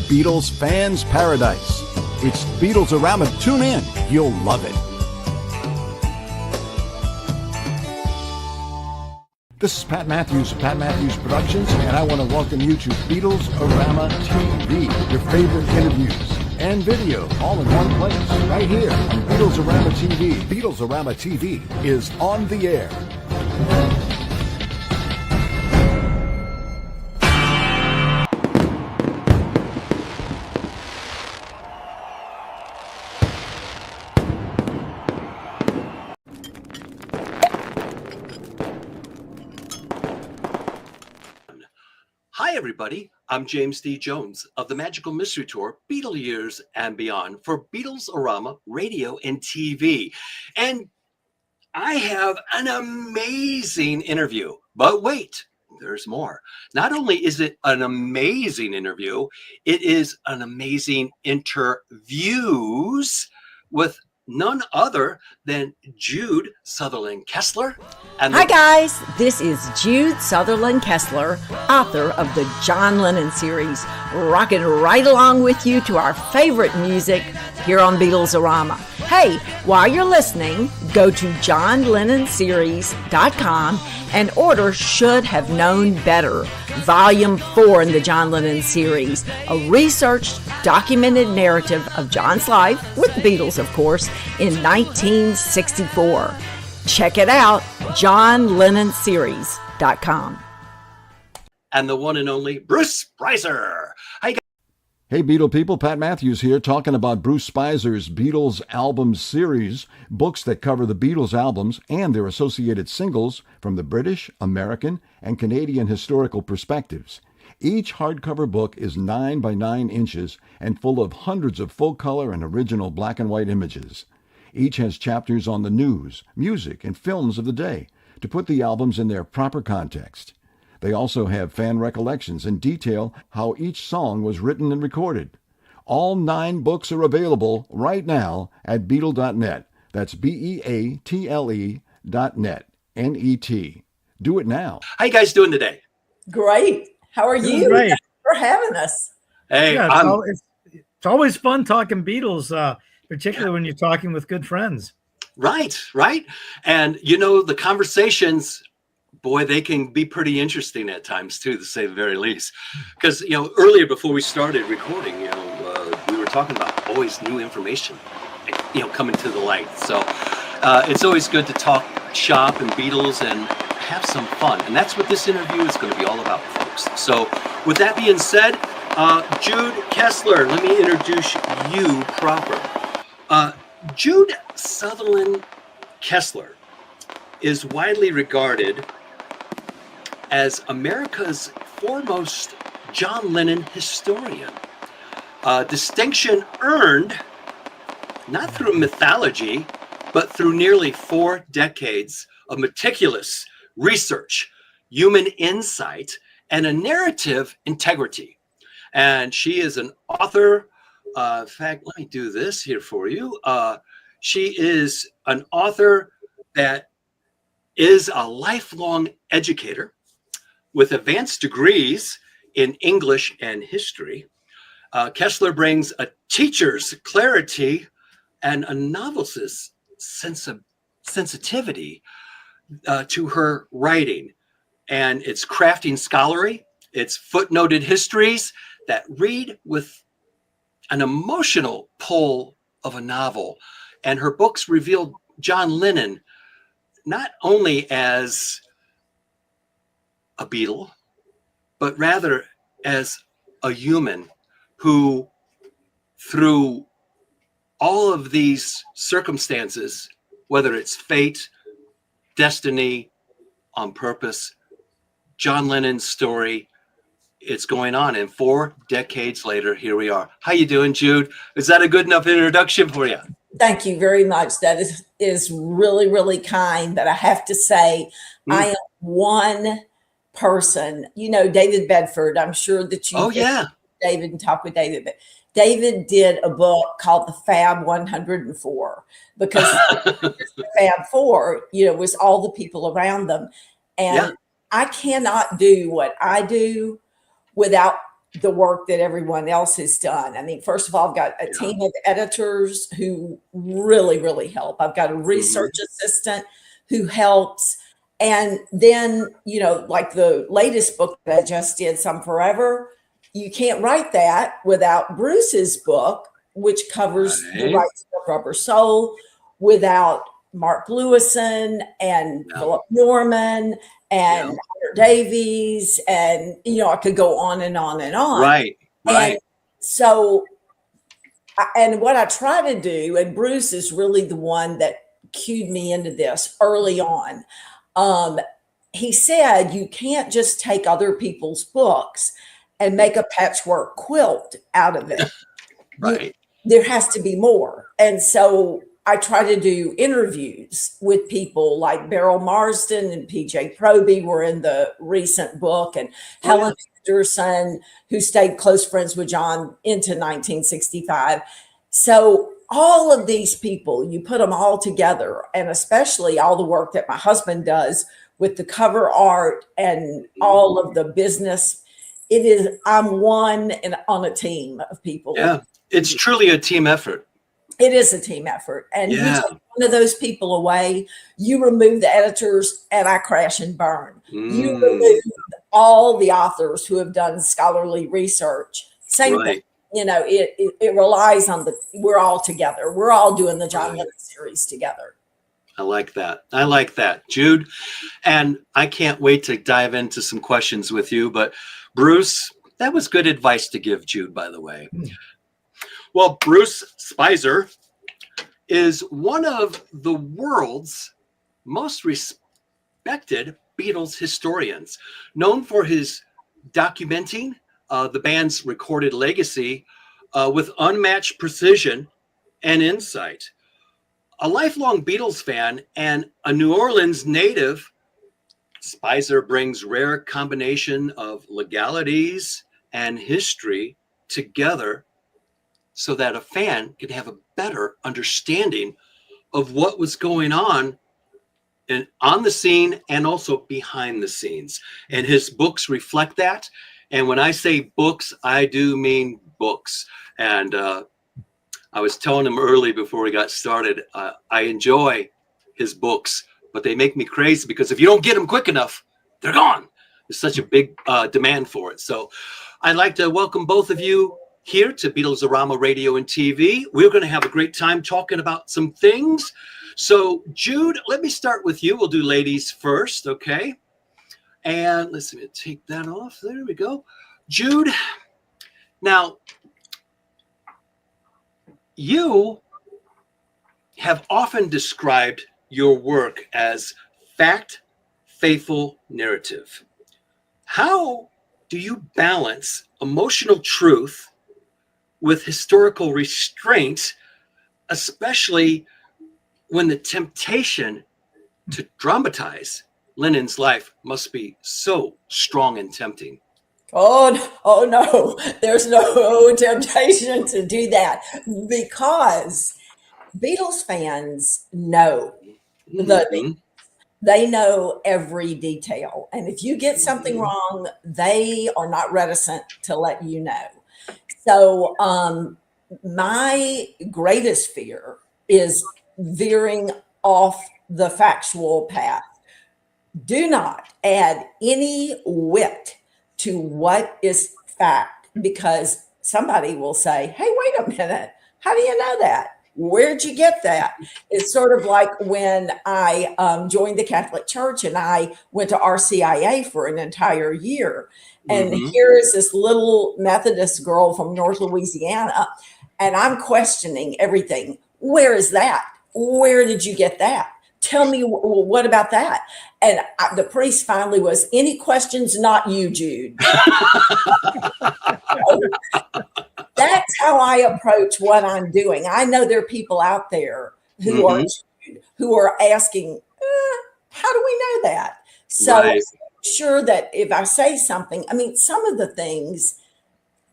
Beatles fans' paradise. It's Beatles-A-Rama. Tune in. You'll love it. This is Pat Matthews of Pat Matthews Productions, and I want to welcome you to Beatles-A-Rama TV, your favorite interviews and video all in one place, right here on Beatles-A-Rama TV. Beatles-A-Rama TV is on the air. Hi, everybody. I'm James D. Jones of the Magical Mystery Tour, Beatle Years and Beyond for Beatles-A-Rama Radio and TV. And I have an amazing interview. But wait, there's more. Not only is it an amazing interview, it is an amazing interviews with none other than Jude Southerland Kessler. Hi guys, this is Jude Southerland Kessler, author of the John Lennon Series, rocking right along with you to our favorite music here on Beatles-A-Rama. Hey, while you're listening, go to johnlennonseries.com and order Should Have Known Better, Volume 4 in the John Lennon Series, a researched, documented narrative of John's life, with the Beatles, of course, in 1964. Check it out, johnlennonseries.com. And the one and only Bruce Spizer. Hi, guys. Hey, Beatle people, Pat Matthews here, talking about Bruce Spizer's Beatles album series, books that cover the Beatles albums and their associated singles from the British, American, and Canadian historical perspectives. Each hardcover book is 9 by 9 inches and full of hundreds of full-color and original black and white images. Each has chapters on the news, music, and films of the day to put the albums in their proper context. They also have fan recollections and detail how each song was written and recorded. All 9 books are available right now at Beatle.net. That's BEATLE.net. N-E-T. Do it now. How you guys doing today? Great. How are you? Great. Thanks for having us. Hey, Yeah, it's always fun talking Beatles, particularly when you're talking with good friends. Right. And, you know, the conversations, boy, they can be pretty interesting at times, too, to say the very least. Because, you know, earlier before we started recording, you know, we were talking about always new information, you know, coming to the light. So it's always good to talk shop and Beatles and have some fun. And that's what this interview is going to be all about, folks. So with that being said, Jude Kessler, let me introduce you proper. Jude Southerland Kessler is widely regarded as America's foremost John Lennon historian. Distinction earned not through mythology, but through nearly 4 decades of meticulous research, human insight, and a narrative integrity. And she is an author. In fact, let me do this here for you. She is an author that is a lifelong educator with advanced degrees in English and history. Kessler brings a teacher's clarity and a novelist's sensitivity to her writing. And it's crafting scholarly, it's footnoted histories that read with an emotional pull of a novel. And her books reveal John Lennon not only as a Beatle, but rather as a human who, through all of these circumstances, whether it's fate, destiny, on purpose, John Lennon's story, it's going on. And 4 decades later, here we are. How you doing, Jude? Is that a good enough introduction for you? Thank you very much. That is really, really kind. But I have to say, I am one person. You know, David Bedford. I'm sure that you David and talk with David. But David did a book called The Fab 104 because the Fab Four, you know, was all the people around them. And I cannot do what I do without the work that everyone else has done. I mean, first of all, I've got a team of editors who really, really help. I've got a research assistant who helps. And then, you know, like the latest book that I just did, Some Forever, you can't write that without Bruce's book, which covers the rights of Rubber Soul, without Mark Lewison and Philip Norman and Hunter Davies, and you know, I could go on and on and on. Right. And so, and what I try to do, and Bruce is really the one that cued me into this early on. He said, you can't just take other people's books and make a patchwork quilt out of it. There has to be more. And so I try to do interviews with people like Beryl Marsden and PJ Proby were in the recent book, and Helen Anderson, who stayed close friends with John into 1965. So all of these people, you put them all together, and especially all the work that my husband does with the cover art and all of the business. It is, I'm one and on a team of people. Yeah, it's truly a team effort. It is a team effort. And you take one of those people away, you remove the editors, and I crash and burn. You remove all the authors who have done scholarly research. Same thing. You know, it relies on we're all together. We're all doing the John Lennon series together. I like that. I like that, Jude. And I can't wait to dive into some questions with you. But Bruce, that was good advice to give Jude, by the way. Well, Bruce Spizer is one of the world's most respected Beatles historians, known for his documenting the band's recorded legacy with unmatched precision and insight. A lifelong Beatles fan and a New Orleans native, Spizer brings rare combination of legalities and history together so that a fan can have a better understanding of what was going on the scene and also behind the scenes. And his books reflect that. And when I say books, I do mean books. And I was telling him early before we got started, I enjoy his books, but they make me crazy because if you don't get them quick enough, they're gone. There's such a big demand for it. So I'd like to welcome both of you here to Beatles-A-Rama Radio and TV. We're going to have a great time talking about some things. So Jude, let me start with you. We'll do ladies first, okay? And let's see, take that off. There we go. Jude, now, you have often described your work as fact, faithful narrative. How do you balance emotional truth with historical restraint, especially when the temptation to dramatize Lennon's life must be so strong and tempting? Oh no, there's no temptation to do that, because Beatles fans know they know every detail. And if you get something wrong, they are not reticent to let you know. So my greatest fear is veering off the factual path. Do not add any wit to what is fact, because somebody will say, hey, wait a minute, how do you know that? Where'd you get that? It's sort of like when I joined the Catholic Church and I went to RCIA for an entire year. And here is this little Methodist girl from North Louisiana, and I'm questioning everything. Where is that? Where did you get that? Tell me, what about that? And the priest finally was, any questions, not you, Jude. That's how I approach what I'm doing. I know there are people out there who are asking, how do we know that? So sure that if I say something, I mean, some of the things,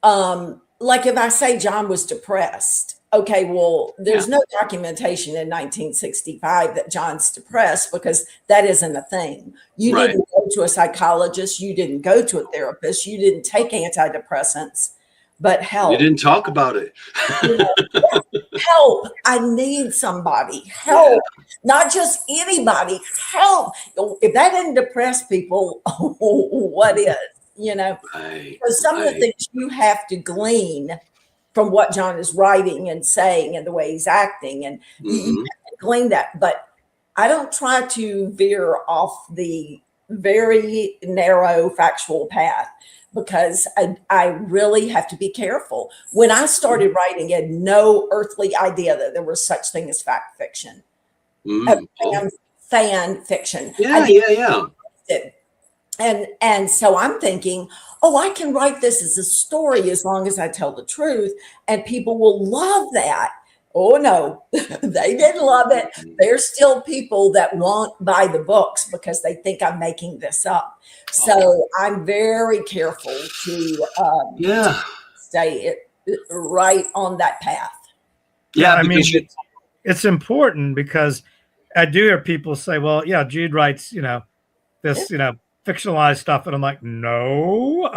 like if I say John was depressed, okay, well, there's no documentation in 1965 that John's depressed, because that isn't a thing. You didn't go to a psychologist. You didn't go to a therapist. You didn't take antidepressants, but help. You didn't talk about it. You know, help. I need somebody. Help. Not just anybody. Help. If that didn't depress people, what is? You know, because some of the things you have to glean from what John is writing and saying and the way he's acting, and you have to glean that. But I don't try to veer off the very narrow factual path, because I really have to be careful. When I started writing, I had no earthly idea that there was such thing as fact fiction. Fan fiction. Yeah. And so I'm thinking, oh, I can write this as a story as long as I tell the truth, and people will love that. Oh no, they didn't love it. There's still people that won't buy the books because they think I'm making this up. So I'm very careful to stay right on that path. Yeah, I mean, it's important, because I do hear people say, well, yeah, Jude writes, this, fictionalized stuff. And I'm like, no,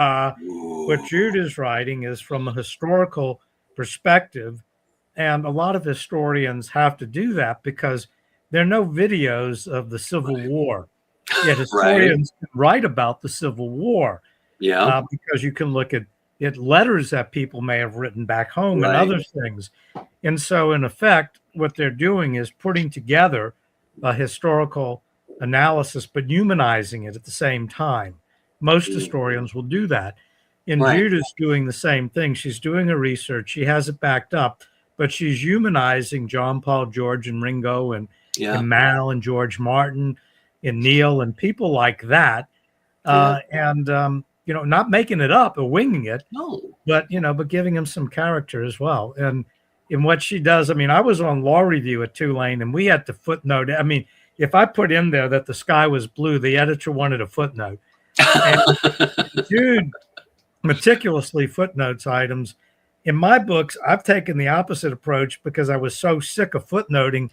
what Jude is writing is from a historical perspective. And a lot of historians have to do that because there are no videos of the Civil War. Yet historians can write about the Civil War. Because you can look at letters that people may have written back home and other things. And so in effect, what they're doing is putting together a historical analysis, but humanizing it at the same time. Most historians will do that. And Jude is doing the same thing. She's doing her research. She has it backed up, but she's humanizing John, Paul, George, and Ringo, and Mal, and George Martin, and Neil, and people like that. And, not making it up or winging it, but giving them some character as well. And in what she does, I mean, I was on law review at Tulane, and we had to footnote. I mean, if I put in there that the sky was blue, the editor wanted a footnote. And Jude meticulously footnotes items. In my books, I've taken the opposite approach because I was so sick of footnoting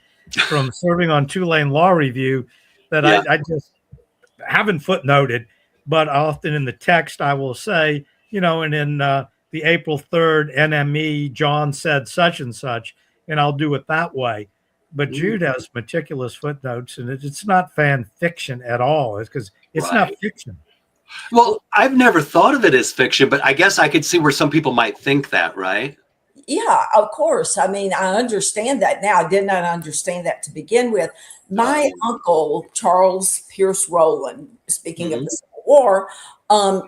from serving on Tulane Law Review that I just haven't footnoted. But often in the text, I will say, and in the April 3rd NME, John said such and such, and I'll do it that way. But Jude has meticulous footnotes, and it's not fan fiction at all. It's because it's not fiction. Well, I've never thought of it as fiction, but I guess I could see where some people might think that, right? Yeah, of course. I mean, I understand that now. I did not understand that to begin with. My uncle, Charles Pierce Rowland, speaking of the Civil War,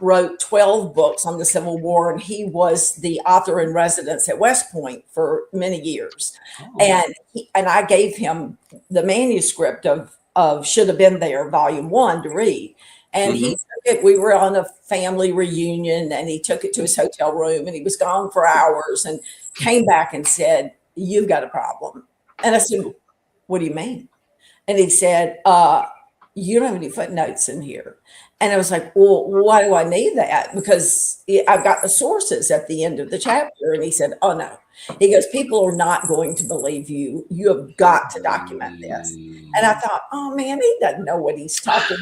wrote 12 books on the Civil War, and he was the author in residence at West Point for many years. And I gave him the manuscript of Should Have Been There, Volume 1, to read. And he took it. We were on a family reunion, and he took it to his hotel room, and he was gone for hours and came back and said, "You've got a problem." And I said, "What do you mean?" And he said, "You don't have any footnotes in here." And I was like, "Well, why do I need that? Because I've got the sources at the end of the chapter." And he said, "Oh, no." He goes, "People are not going to believe you. You have got to document this." And I thought, oh, man, he doesn't know what he's talking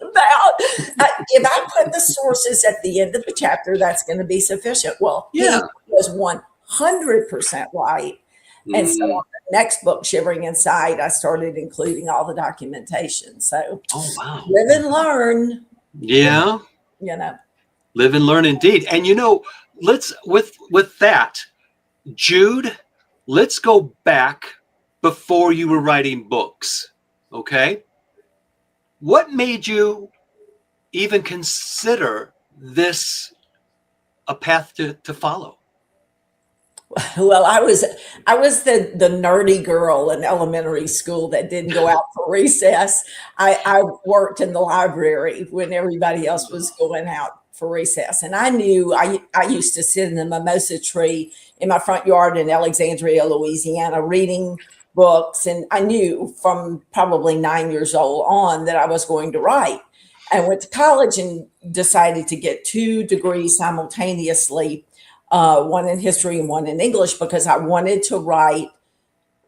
about. If I put the sources at the end of the chapter, that's going to be sufficient. Well, he was 100% right. And so on the next book, Shivering Inside, I started including all the documentation. So live and learn. Yeah. Live and learn indeed. And let's with that, Jude, let's go back before you were writing books. Okay. What made you even consider this a path to follow? Well, I was the nerdy girl in elementary school that didn't go out for recess. I worked in the library when everybody else was going out for recess. And I knew I used to sit in the mimosa tree in my front yard in Alexandria, Louisiana, reading books. And I knew from probably 9 years old on that I was going to write. I went to college and decided to get 2 degrees simultaneously. one in history and one in English, because I wanted to write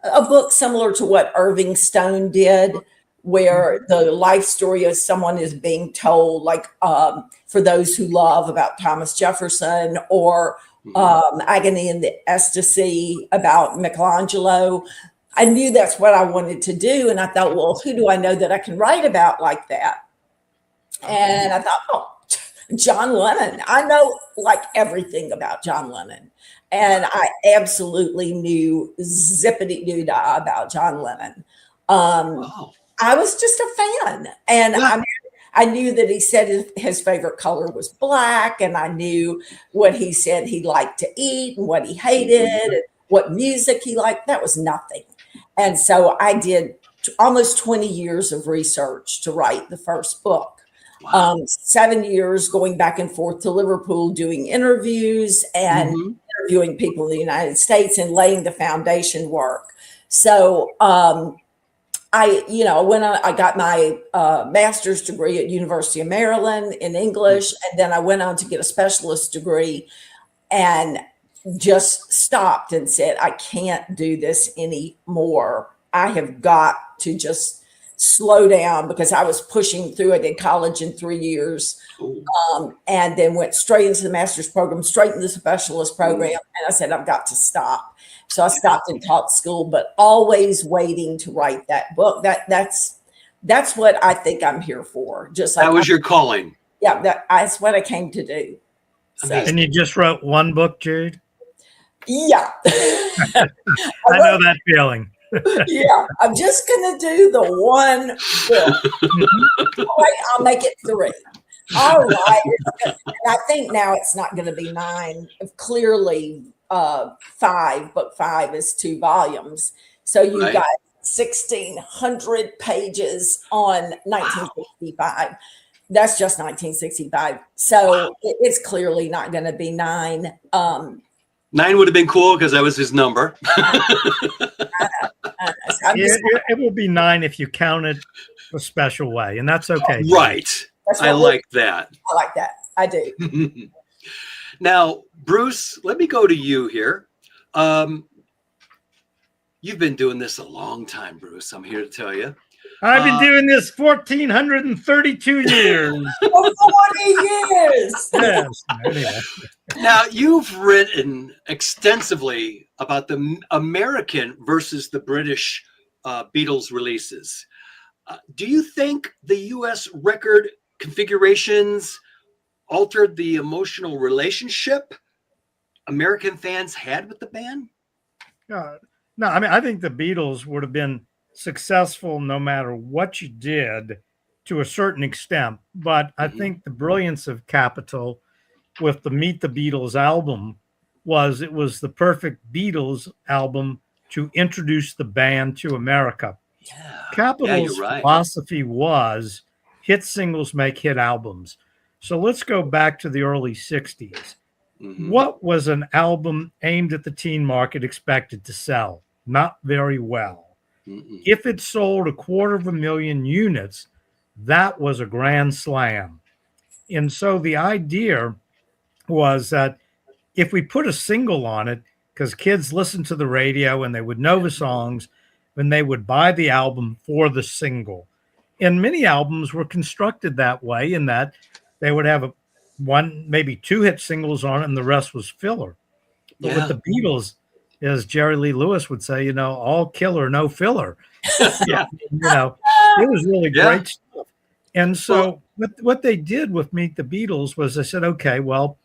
a book similar to what Irving Stone did, where the life story of someone is being told, like For Those Who Love about Thomas Jefferson, or Agony in the Ecstasy about Michelangelo. I knew that's what I wanted to do. And I thought, well, who do I know that I can write about like that? And I thought, oh, John Lennon. I know like everything about John Lennon. And I absolutely knew zippity-doo-dah about John Lennon. I was just a fan. And I knew that he said his favorite color was black. And I knew what he said he liked to eat and what he hated and what music he liked. That was nothing. And so I did almost 20 years of research to write the first book. 7 years going back and forth to Liverpool, doing interviews and interviewing people in the United States and laying the foundation work. So I got my master's degree at University of Maryland in English, and then I went on to get a specialist degree and just stopped and said, I can't do this anymore. I have got to just slow down, because I was pushing through. I did college in 3 years, and then went straight into the master's program, straight into the specialist program. And I said, I've got to stop. So I stopped and taught school, but always waiting to write that book. That's what I think I'm here for. Just like that was your calling. Yeah, that's what I came to do. So. And you just wrote one book, Jude? Yeah. I know that feeling. Yeah, I'm just going to do the one book. All right, I'll make it 3. All right. And I think now it's not going to be 9. Clearly, 5. Book 5 is 2 volumes. So you've got 1,600 pages on 1965. That's just 1965. So it's clearly not going to be 9. 9 would have been cool because that was his number. It will be 9 if you count it a special way, and that's okay. Right. I like that. I like that. I do. Now, Bruce, let me go to you here. You've been doing this a long time, Bruce. I'm here to tell you. I've been doing this 1,432 years. 40 years. Yes. Anyway. Now, you've written extensively about the American versus the British Beatles releases. Do you think the U.S. record configurations altered the emotional relationship American fans had with the band? No, I mean, I think the Beatles would have been successful no matter what you did to a certain extent. But I think the brilliance of Capitol with the Meet the Beatles album was it was the perfect Beatles album to introduce the band to America. Yeah. Capitol's philosophy was hit singles make hit albums. So let's go back to the early 60s. What was an album aimed at the teen market expected to sell? Not very well. If it sold 250,000 units, that was a grand slam. And so the idea was that if we put a single on it, because kids listened to the radio and they would know the songs, and they would buy the album for the single. And many albums were constructed that way, in that they would have one, maybe 2 hit singles on it, and the rest was filler. But with the Beatles, as Jerry Lee Lewis would say, all killer, no filler. It was really great stuff. And so what they did with Meet the Beatles was they said, okay, well,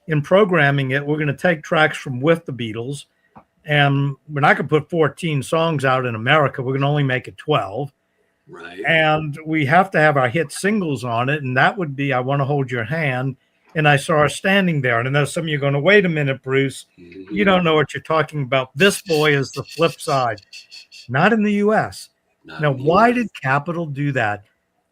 in programming it, we're going to take tracks from With the Beatles, and we're not going to put 14 songs out in America. We're going to only make it 12. Right. And we have to have our hit singles on it. And that would be I Want to Hold Your Hand. And I Saw Her Standing There. And I know some of you are going to, wait a minute, Bruce. You don't know what you're talking about. This Boy is the flip side. Not in the U.S. Now, why did Capitol do that?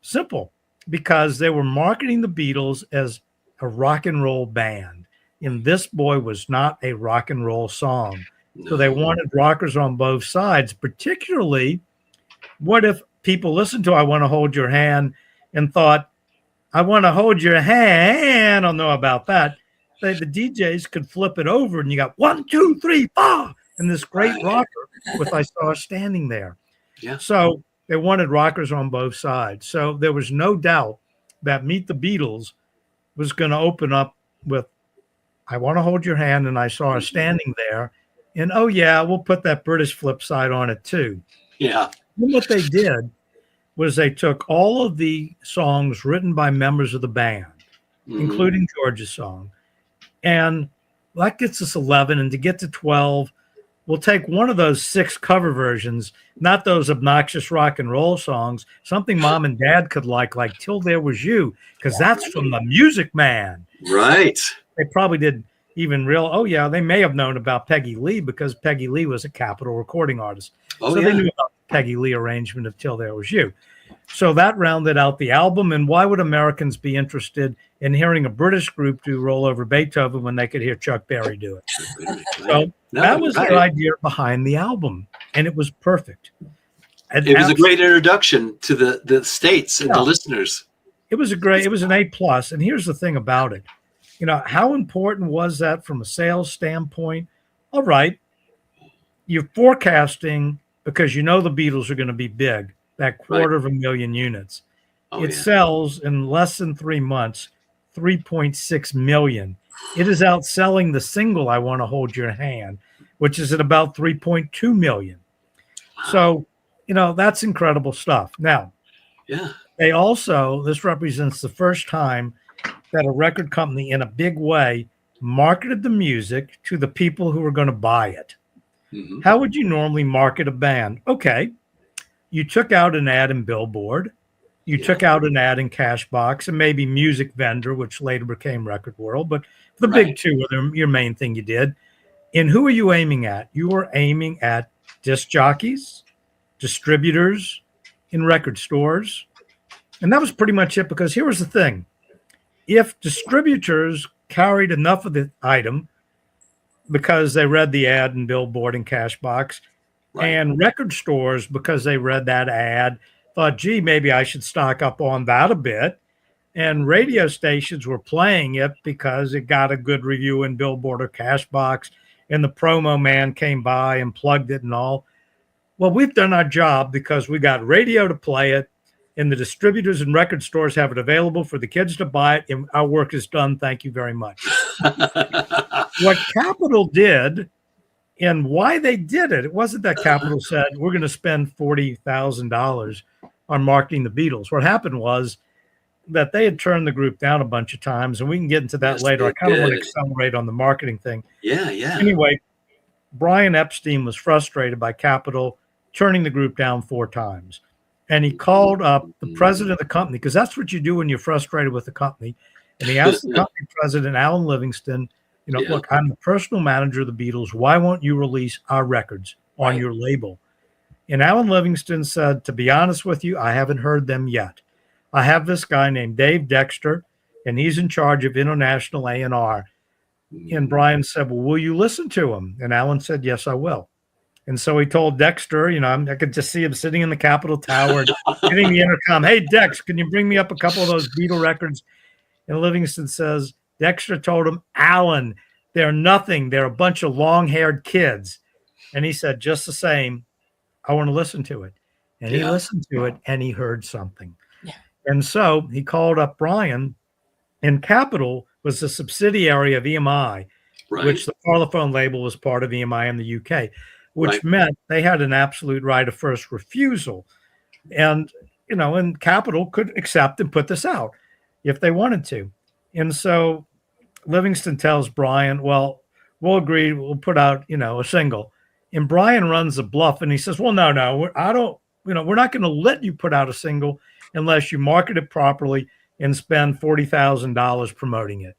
Simple. Because they were marketing the Beatles as a rock and roll band. And This Boy was not a rock and roll song. So they wanted rockers on both sides. Particularly, what if people listened to I Want to Hold Your Hand and thought, I want to hold your hand. I don't know about that. the DJs could flip it over and you got 1, 2, 3, 4, and this great rocker with I Saw Her Standing There. Yeah. So they wanted rockers on both sides. So there was no doubt that Meet the Beatles was going to open up with I Want to Hold Your Hand and I Saw Her Standing There. And oh yeah, we'll put that British flip side on it too. Yeah. And what they did was they took all of the songs written by members of the band, including George's song, and that gets us 11. And to get to 12, we'll take one of those 6 cover versions, not those obnoxious rock and roll songs, something mom and dad could like Till There Was You, because that's from the Music Man. Right. They probably did even real, oh yeah, they may have known about Peggy Lee because Peggy Lee was a Capitol recording artist. Oh, so yeah. they knew about the Peggy Lee arrangement of Till There Was You. So that rounded out the album. And why would Americans be interested in hearing a British group do Roll Over Beethoven when they could hear Chuck Berry do it? So that was the idea behind the album, and it was perfect. And it was a great introduction to the States and the listeners. It was an A+. And here's the thing about it. You know, how important was that from a sales standpoint? All right, you're forecasting because you know the Beatles are going to be big, that 250,000 units. It sells in less than 3 months, 3.6 million. It is outselling the single I Want to Hold Your Hand, which is at about 3.2 million. So, you know, that's incredible stuff. Now, they also, this represents the first time that a record company in a big way marketed the music to the people who were going to buy it. How would you normally market a band? Okay, you took out an ad in Billboard, you took out an ad in Cashbox, and maybe Music Vendor, which later became Record World, but the big two were your main thing you did. And who are you aiming at? You are aiming at disc jockeys, distributors, in record stores. And that was pretty much it, because here was the thing. If distributors carried enough of the item because they read the ad in Billboard and Cashbox, and record stores, because they read that ad, thought, gee, maybe I should stock up on that a bit. And radio stations were playing it because it got a good review in Billboard or Cashbox, and the promo man came by and plugged it and all. Well, we've done our job because we got radio to play it, and the distributors and record stores have it available for the kids to buy it, and our work is done. Thank you very much. What Capitol did, and why they did it, it wasn't that Capitol said, we're going to spend $40,000 on marketing the Beatles. What happened was that they had turned the group down a bunch of times, and we can get into that later. I kind of want to accelerate on the marketing thing. Yeah. Anyway, Brian Epstein was frustrated by Capitol turning the group down 4 times. And he called up the president of the company, because that's what you do when you're frustrated with the company. And he asked the company president, Alan Livingston, look, I'm the personal manager of the Beatles. Why won't you release our records on your label? And Alan Livingston said, to be honest with you, I haven't heard them yet. I have this guy named Dave Dexter, and he's in charge of international A&R. And Brian said, well, will you listen to him? And Alan said, yes, I will. And so he told Dexter, I could just see him sitting in the Capitol Tower, hitting the intercom. Hey, Dex, can you bring me up a couple of those Beatle records? And Livingston says, Dexter told him, Alan, they're nothing. They're a bunch of long-haired kids. And he said, just the same, I want to listen to it. And he listened to it, and he heard something. Yeah. And so he called up Brian, and Capitol was a subsidiary of EMI, which the Parlophone label was part of EMI in the UK. Which meant they had an absolute right of first refusal. And, and Capitol could accept and put this out if they wanted to. And so Livingston tells Brian, well, we'll agree, we'll put out, a single. And Brian runs a bluff, and he says, well, no, I don't, we're not going to let you put out a single unless you market it properly and spend $40,000 promoting it.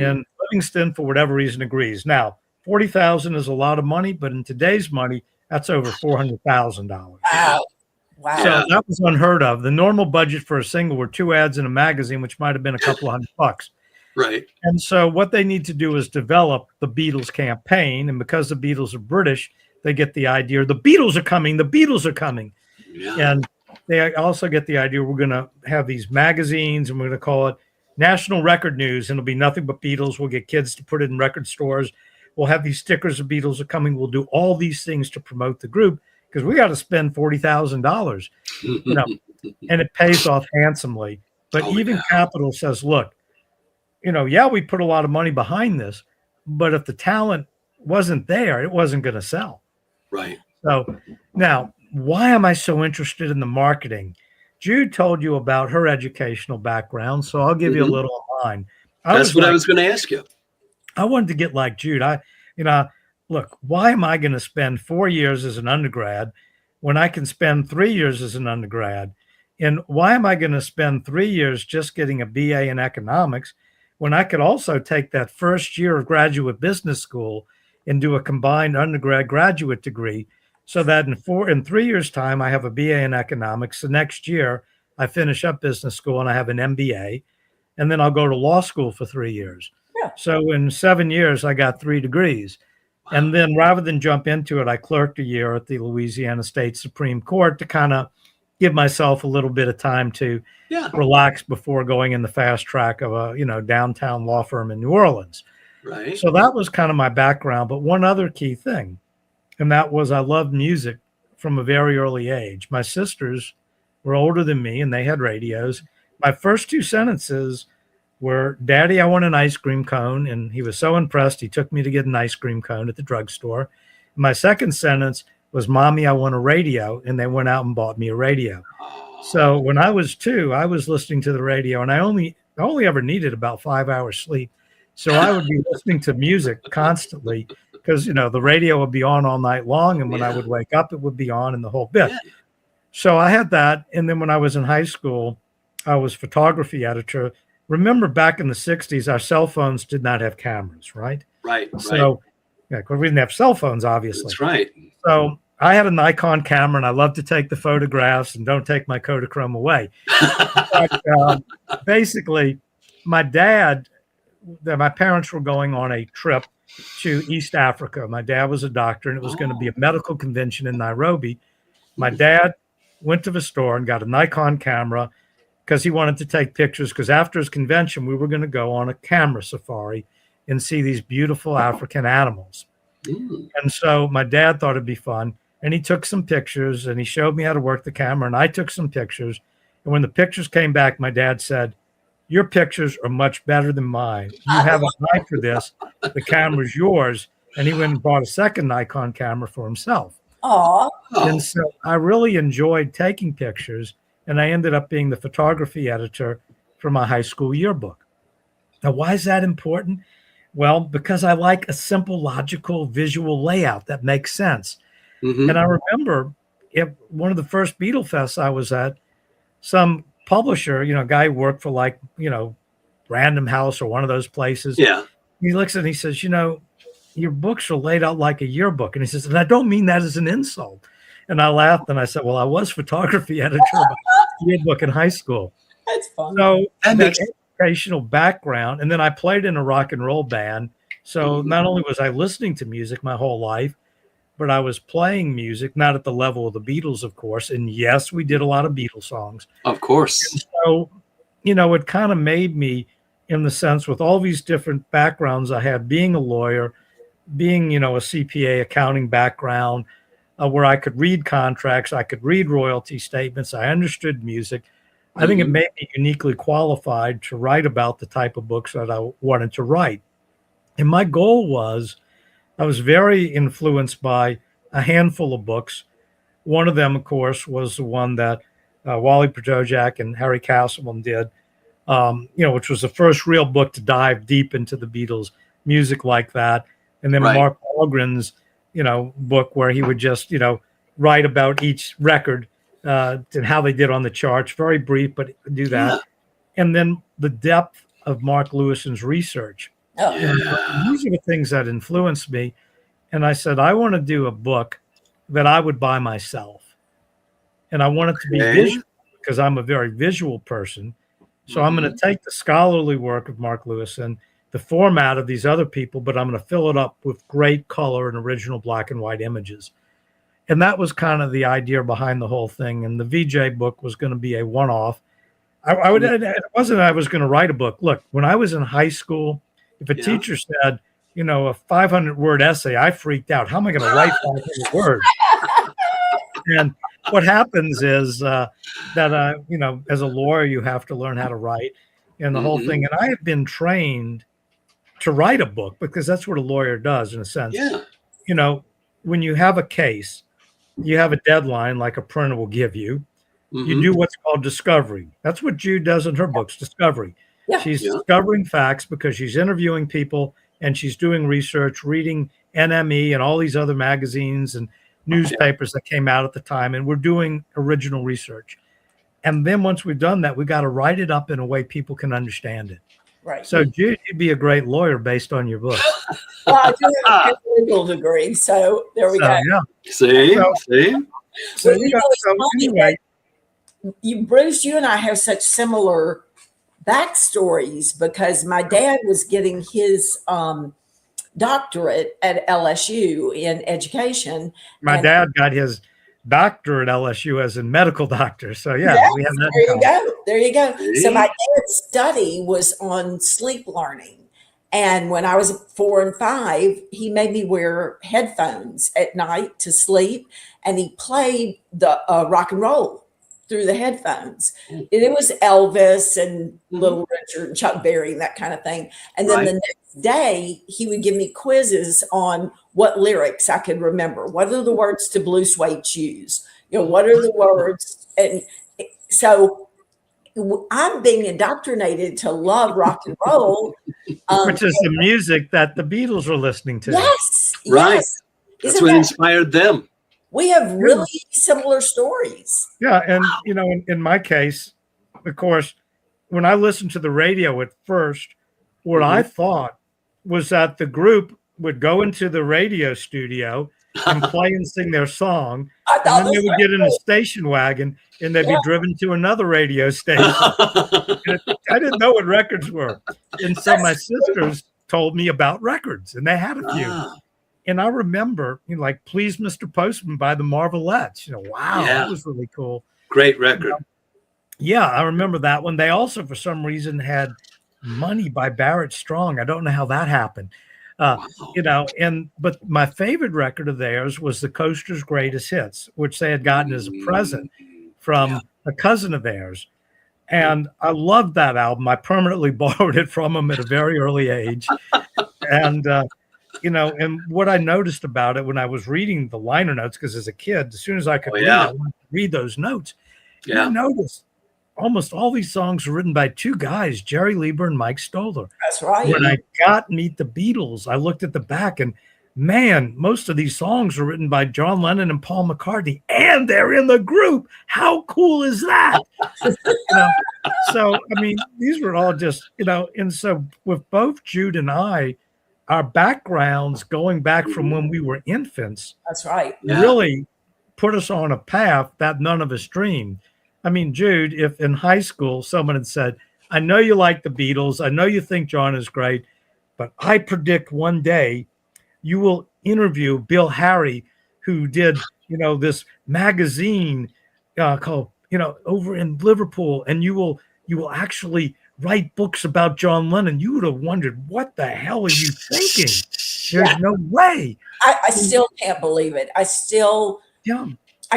And Livingston, for whatever reason, agrees. Now, $40,000 is a lot of money, but in today's money, that's over $400,000. Wow. So that was unheard of. The normal budget for a single were 2 ads in a magazine, which might have been a couple of $100. Right. And so what they need to do is develop the Beatles campaign. And because the Beatles are British, they get the idea, the Beatles are coming, the Beatles are coming. Yeah. And they also get the idea, we're going to have these magazines, and we're going to call it national record news, and it'll be nothing but Beatles. We'll get kids to put it in record stores. We'll have these stickers of Beatles are coming. We'll do all these things to promote the group because we got to spend $40,000, and it pays off handsomely. But even Capitol says, look, yeah, we put a lot of money behind this, but if the talent wasn't there, it wasn't going to sell. Right. So now, why am I so interested in the marketing? Jude told you about her educational background, so I'll give you a little of mine. That's what I was going to ask you. I wanted to get like Jude. Look, why am I going to spend 4 years as an undergrad when I can spend 3 years as an undergrad? And why am I going to spend 3 years just getting a BA in economics when I could also take that first year of graduate business school and do a combined undergrad graduate degree so that in 3 years' time, I have a BA in economics. The next year, I finish up business school and I have an MBA, and then I'll go to law school for 3 years. Yeah. So in 7 years, I got 3 degrees. Wow. And then rather than jump into it, I clerked a year at the Louisiana State Supreme Court to kind of give myself a little bit of time to relax before going in the fast track of a downtown law firm in New Orleans. Right. So that was kind of my background. But one other key thing, and that was I loved music from a very early age. My sisters were older than me, and they had radios. My first 2 sentences were, Daddy, I want an ice cream cone. And he was so impressed, he took me to get an ice cream cone at the drugstore. My second sentence was, Mommy, I want a radio. And they went out and bought me a radio. So when I was 2, I was listening to the radio, and I only ever needed about 5 hours sleep. So I would be listening to music constantly because, the radio would be on all night long. And when I would wake up, it would be on and the whole bit. Yeah. So I had that. And then when I was in high school, I was photography editor. Remember back in the 60s, our cell phones did not have cameras, right? Right. So we didn't have cell phones, obviously. That's right. So I had a Nikon camera, and I loved to take the photographs, and don't take my Kodachrome away. But, basically, my parents were going on a trip to East Africa. My dad was a doctor, and it was going to be a medical convention in Nairobi. My dad went to the store and got a Nikon camera because he wanted to take pictures, because after his convention, we were going to go on a camera safari and see these beautiful African animals. And so my dad thought it'd be fun, and he took some pictures, and he showed me how to work the camera, and I took some pictures. And when the pictures came back, my dad said, your pictures are much better than mine. You have an eye for this. The camera's yours. And he went and bought a second Nikon camera for himself. Aww. And so I really enjoyed taking pictures, and I ended up being the photography editor for my high school yearbook. Now, why is that important? Well, because I like a simple, logical, visual layout that makes sense. And I remember one of the first Beatle Fests I was at, some publisher, a guy who worked for Random House or one of those places. Yeah. He looks at it and he says, your books are laid out like a yearbook. And he says, and I don't mean that as an insult. And I laughed and I said, well, I was photography editor of a yearbook in high school. That's fun. So that educational background. And then I played in a rock and roll band. So not only was I listening to music my whole life, but I was playing music, not at the level of the Beatles, of course. And yes, we did a lot of Beatles songs. Of course. And so, it kind of made me, in the sense, with all these different backgrounds I had, being a lawyer, being, a CPA accounting background, where I could read contracts, I could read royalty statements, I understood music. I think it made me uniquely qualified to write about the type of books that I wanted to write. And my goal was, I was very influenced by a handful of books. One of them, of course, was the one that Wally Prodojak and Harry Castleman did, which was the first real book to dive deep into the Beatles, music like that. And then Mark Algren's, book where he would just, write about each record and how they did on the charts. Very brief, but do that. Yeah. And then the depth of Mark Lewison's research. Oh. These are the things that influenced me. And I said, I want to do a book that I would buy myself. And I want it to be visual because I'm a very visual person. So I'm going to take the scholarly work of Mark Lewison, the format of these other people, but I'm going to fill it up with great color and original black and white images. And that was kind of the idea behind the whole thing. And the VJ book was going to be a one-off. I would. It wasn't I was going to write a book. Look, when I was in high school, if a teacher said, a 500-word essay, I freaked out. How am I going to write 500 words? And what happens is that as a lawyer, you have to learn how to write and the whole thing. And I have been trained to write a book because that's what a lawyer does in a sense. Yeah. When you have a case, you have a deadline like a printer will give you. You do what's called discovery. That's what Jude does in her books, discovery. Yeah. She's discovering facts because she's interviewing people and she's doing research, reading NME and all these other magazines and newspapers that came out at the time. And we're doing original research. And then once we've done that, we got to write it up in a way people can understand it. Right. So Jude, you'd be a great lawyer based on your book. Well, I do have a legal degree, so there we go. Yeah. See? So anyway, Bruce, you and I have such similar backstories because my dad was getting his doctorate at LSU in education. My dad got his doctor at LSU as a medical doctor. So we have that. There you go. So my dad's study was on sleep learning. And when I was 4 and 5, he made me wear headphones at night to sleep. And he played the rock and roll through the headphones. And it was Elvis and Little Richard and Chuck Berry and that kind of thing. And then the next day, he would give me quizzes on what lyrics I could remember. What are the words to Blue Suede Shoes? What are the words? And so I'm being indoctrinated to love rock and roll. Which is the music that the Beatles were listening to. Yes. Right. Yes. That's what inspired them. We have really similar stories. Yeah. And, in my case, of course, when I listened to the radio at first, what I thought was that the group would go into the radio studio and play and sing their song. And then they would get in a station wagon and they'd be driven to another radio station. I didn't know what records were. And so my sisters told me about records and they had a few. And I remember, like, Please, Mr. Postman by the Marvelettes. Wow, that was really cool. Great record. I remember that one. They also, for some reason, had Money by Barrett Strong. I don't know how that happened. But my favorite record of theirs was the Coasters' Greatest Hits, which they had gotten as a present from a cousin of theirs. And I loved that album. I permanently borrowed it from them at a very early age. And, and what I noticed about it when I was reading the liner notes, because as a kid, as soon as I could read those notes, I noticed almost all these songs were written by two guys, Jerry Lieber and Mike Stoller. That's right. When I got Meet the Beatles, I looked at the back and, man, most of these songs were written by John Lennon and Paul McCartney, and they're in the group. How cool is that? So, I mean, these were all just, and so with both Jude and I, our backgrounds going back from when we were infants, that's right, really put us on a path that none of us dreamed. I mean, Jude, if in high school someone had said, I know you like the Beatles, I know you think John is great, but I predict one day you will interview Bill Harry, who did, this magazine called, over in Liverpool, and you will actually write books about John Lennon. You would have wondered, what the hell are you thinking? There's no way. I still can't believe it. I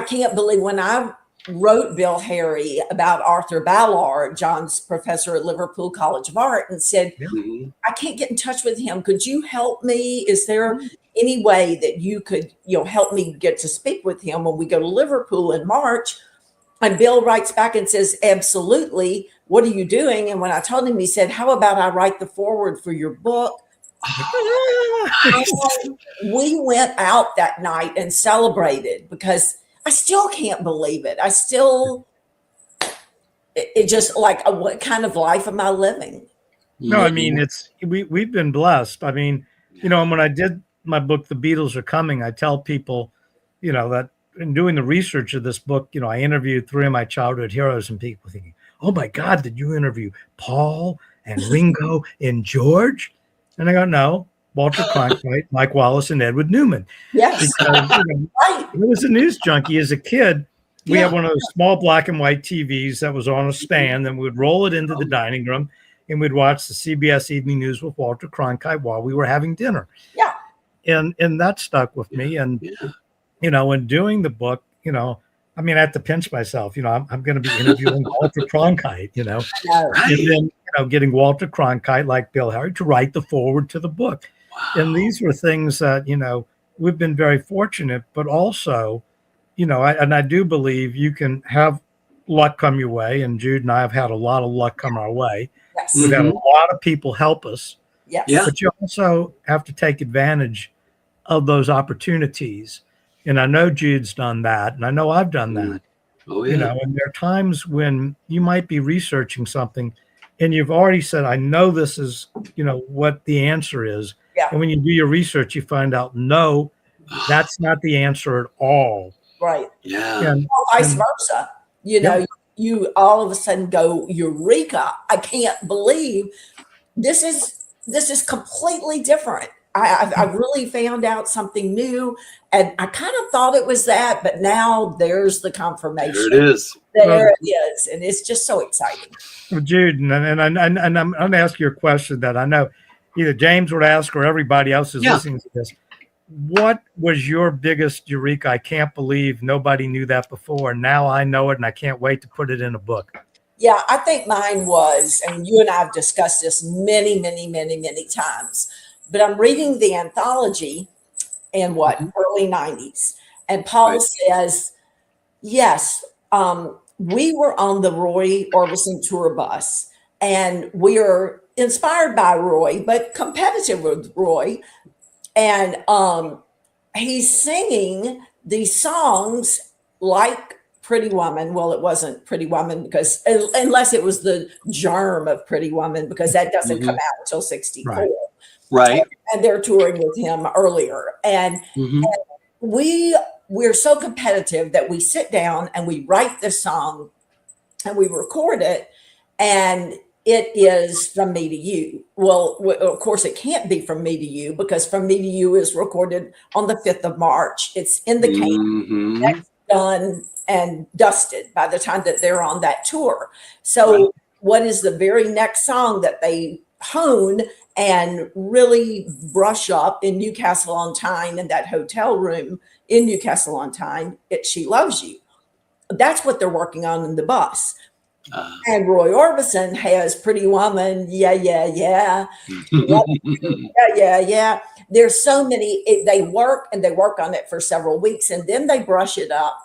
can't believe when I wrote Bill Harry about Arthur Ballard, John's professor at Liverpool College of Art, and said, I can't get in touch with him. Could you help me? Is there any way that you could, help me get to speak with him when we go to Liverpool in March? And Bill writes back and says, absolutely. What are you doing? And when I told him, he said, how about I write the foreword for your book? We went out that night and celebrated because I still can't believe it. It just like, what kind of life am I living? No, I mean, we've been blessed. I mean, and when I did my book, The Beatles Are Coming, I tell people, that in doing the research of this book, I interviewed 3 of my childhood heroes, and people thinking, oh my God, did you interview Paul and Ringo and George? And I go, no, Walter Cronkite, Mike Wallace, and Edward Newman. Yes. Because, I was a news junkie as a kid. We had one of those small black and white TVs that was on a stand, and we'd roll it into the dining room, and we'd watch the CBS Evening News with Walter Cronkite while we were having dinner. Yeah. And that stuck with me. And, you know, in doing the book, you know, I mean, I have to pinch myself, you know, I'm going to be interviewing Walter Cronkite, you know, and then, you know, getting Walter Cronkite, like Bill Harry, to write the foreword to the book. Wow. And these were things that, you know, we've been very fortunate, but also, you know, I do believe you can have luck come your way. And Jude and I have had a lot of luck come our way. Yes. We've had a lot of people help us. Yes. Yeah. But you also have to take advantage of those opportunities. And I know Jude's done that. And I know I've done that. Oh, yeah. You know, and there are times when you might be researching something and you've already said, I know this is, you know, what the answer is. Yeah. And when you do your research, you find out, no, that's not the answer at all. Right. Yeah. And vice versa. You know, you all of a sudden go, eureka, I can't believe this is completely different. I really found out something new, and I kind of thought it was that, but now there's the confirmation. There it is. There it is, and it's just so exciting. Jude, and I'm going to ask you a question that I know either James would ask or everybody else is listening to this. What was your biggest eureka? I can't believe nobody knew that before. Now I know it, and I can't wait to put it in a book. Yeah, I think mine was, and you and I have discussed this many, many, many, many times, but I'm reading the anthology in early 90s. And Paul says, yes, we were on the Roy Orbison tour bus, and we are inspired by Roy, but competitive with Roy. And he's singing these songs like Pretty Woman. Well, it wasn't Pretty Woman, because unless it was the germ of Pretty Woman, because that doesn't come out until 64. Right. And they're touring with him earlier. And, and we're so competitive that we sit down and we write this song and we record it. And it is From Me to You. Well, of course, it can't be From Me to You, because From Me to You is recorded on the 5th of March. It's in the can. That's done and dusted by the time that they're on that tour. So what is the very next song that they hone and really brush up in Newcastle on Tyne, in that hotel room in Newcastle on Tyne? It's She Loves You. That's what they're working on in the bus. And Roy Orbison has Pretty Woman. Yeah, yeah, yeah. Yeah, yeah. There's so many. They work on it for several weeks, and then they brush it up.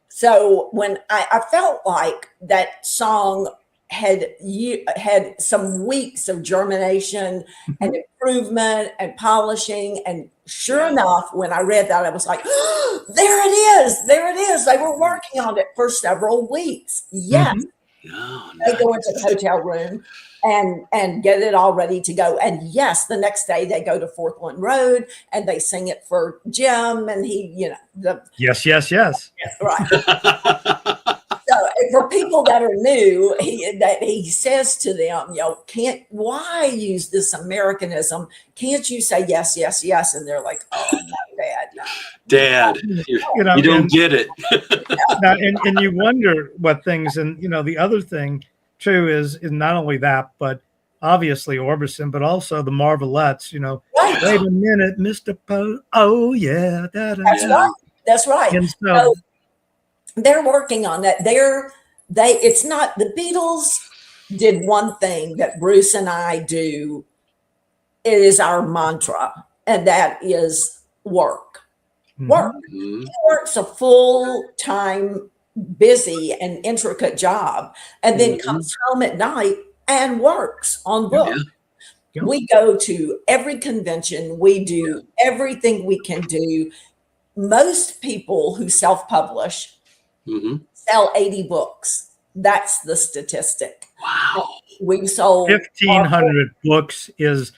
So when I felt like that song had some weeks of germination and improvement and polishing. And sure enough, when I read that, I was like, oh, there it is. There it is. They were working on it for several weeks. Yes. Oh, nice. They go into the hotel room and get it all ready to go. And yes, the next day they go to Forthland Road and they sing it for Jim, and he, you know, yes. Right. So for people that are new, he says to them, you know, why use this Americanism? Can't you say yes, yes, yes? And they're like, oh, no, Dad, you don't get it. Now, and you wonder what things, and, you know, the other thing too is not only that, but obviously Orbison, but also the Marvelettes, you know, wait a minute, Mr. Poe. Oh yeah. That's right. And so they're working on that. It's not, the Beatles did one thing that Bruce and I do. It is our mantra, and that is work. Work. He works a full-time, busy and intricate job, and then comes home at night and works on books. Yeah. We go to every convention. We do everything we can do. Most people who self-publish sell 80 books. That's the statistic. Wow. We've sold 1,500 books is,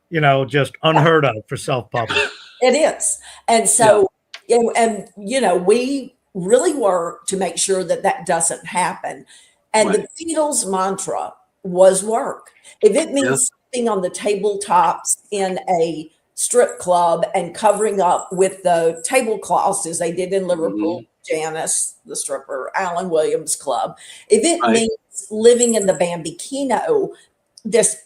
you know, just unheard of for self-publishing. It is. And so, and you know, we really work to make sure that that doesn't happen. And the Beatles mantra was work. If it means something on the tabletops in a strip club and covering up with the tablecloths, as they did in Liverpool, Janice, the stripper, Alan Williams Club. If it means living in the Bambikino, this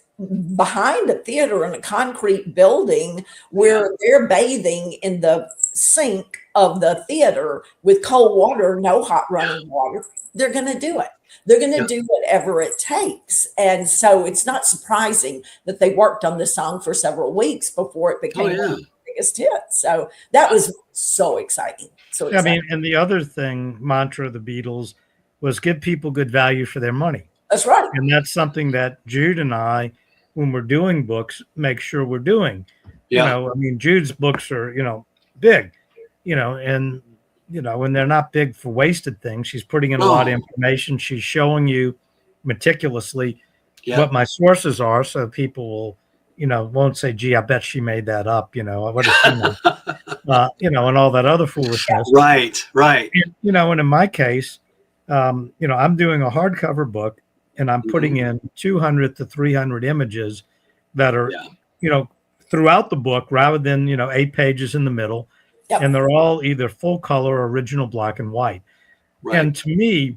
behind a theater in a concrete building where they're bathing in the sink of the theater with cold water, no hot running water, they're going to do it. They're going to do whatever it takes. And so it's not surprising that they worked on this song for several weeks before it became one of the biggest hits. So that was so exciting. So exciting. I mean, and the other thing, mantra of the Beatles was give people good value for their money. That's right. And that's something that Jude and I, when we're doing books, make sure we're doing. You know, I mean, Jude's books are, big, and they're not big for wasted things. She's putting in a lot of information. She's showing you meticulously what my sources are, so people will, won't say, gee, I bet she made that up, what does she know? And all that other foolishness. Right. And, and in my case, I'm doing a hardcover book, and I'm putting in 200 to 300 images that are, throughout the book, rather than, 8 pages in the middle. Yep. And they're all either full color or original black and white. Right. And to me,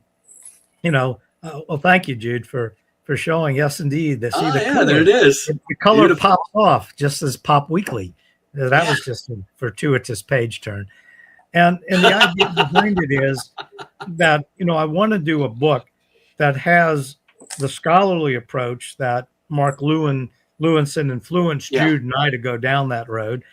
well, thank you, Jude, for showing. Yes, indeed. The color, there it is. The color pops off just as Pop Weekly. That was just a fortuitous page turn. And the idea behind it is that, I want to do a book that has the scholarly approach that Mark Lewinson influenced Jude and I to go down that road.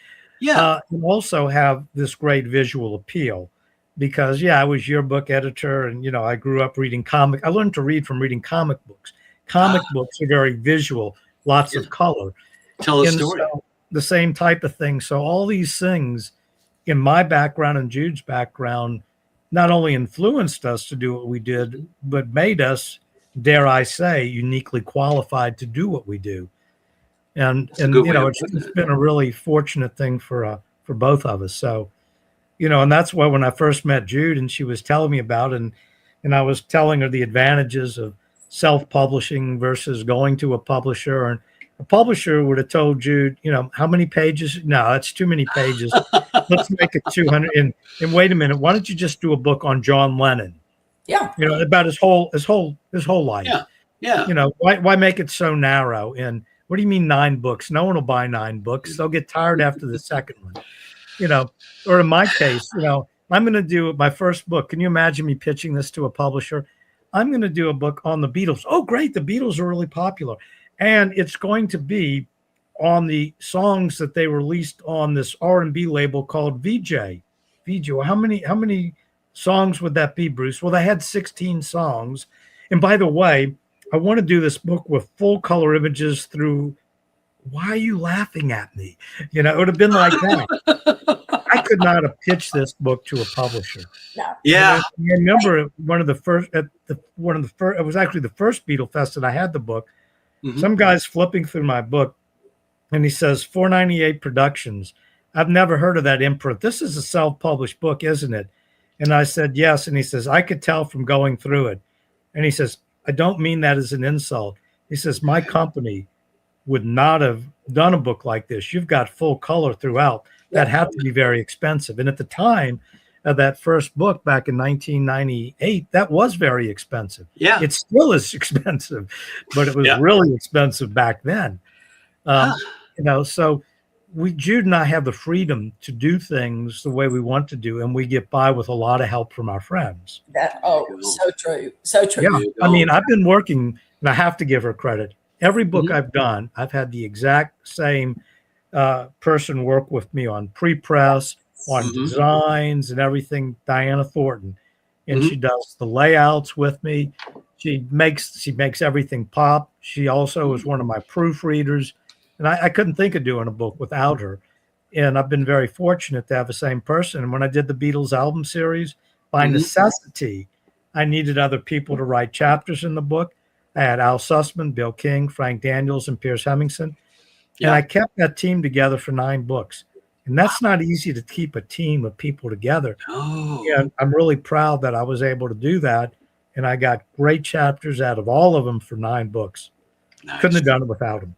And also have this great visual appeal because, I was yearbook editor and, I grew up reading comic. I learned to read from reading comic books. Comic books are very visual, lots of color. Tell a story. So, the same type of thing. So all these things in my background and Jude's background not only influenced us to do what we did, but made us, dare I say, uniquely qualified to do what we do. And it's been a really fortunate thing for both of us. So, and that's why when I first met Jude and she was telling me about it, and I was telling her the advantages of self-publishing versus going to a publisher, and a publisher would have told Jude, how many pages? No, that's too many pages. Let's make it 200. And wait a minute, why don't you just do a book on John Lennon? Yeah. About his whole life. Yeah. Why make it so narrow? And what do you mean 9 books? No one will buy 9 books. They'll get tired after the second one, or in my case, I'm going to do my first book. Can you imagine me pitching this to a publisher? I'm going to do a book on the Beatles. Oh, great. The Beatles are really popular. And it's going to be on the songs that they released on this R&B label called VJ. Well, how many songs would that be, Bruce? Well, they had 16 songs. And by the way, I want to do this book with full color images through. Why are you laughing at me? It would have been like that. I could not have pitched this book to a publisher. No. Yeah. I remember one of the first, it was actually the first Beatle Fest that I had the book. Mm-hmm. Some guy's flipping through my book and he says, 498 Productions. I've never heard of that imprint. This is a self-published book, isn't it? And I said, yes. And he says, I could tell from going through it. And he says, I don't mean that as an insult. He says, my company would not have done a book like this. You've got full color throughout. That had to be very expensive. And at the time of that first book back in 1998, that was very expensive. Yeah. It still is expensive, but it was really expensive back then. So Jude and I have the freedom to do things the way we want to do, and we get by with a lot of help from our friends. So true. So true. Yeah. I mean, I've been working, and I have to give her credit. Every book I've done, I've had the exact same person work with me on pre-press, on designs and everything, Diana Thornton. And she does the layouts with me. She makes everything pop. She also is one of my proofreaders. And I couldn't think of doing a book without her. And I've been very fortunate to have the same person. And when I did the Beatles album series, by necessity, I needed other people to write chapters in the book. I had Al Sussman, Bill King, Frank Daniels, and Piers Hemmingson. And I kept that team together for 9 books. And that's not easy to keep a team of people together. And I'm really proud that I was able to do that. And I got great chapters out of all of them for 9 books. Nice. Couldn't have done it without him.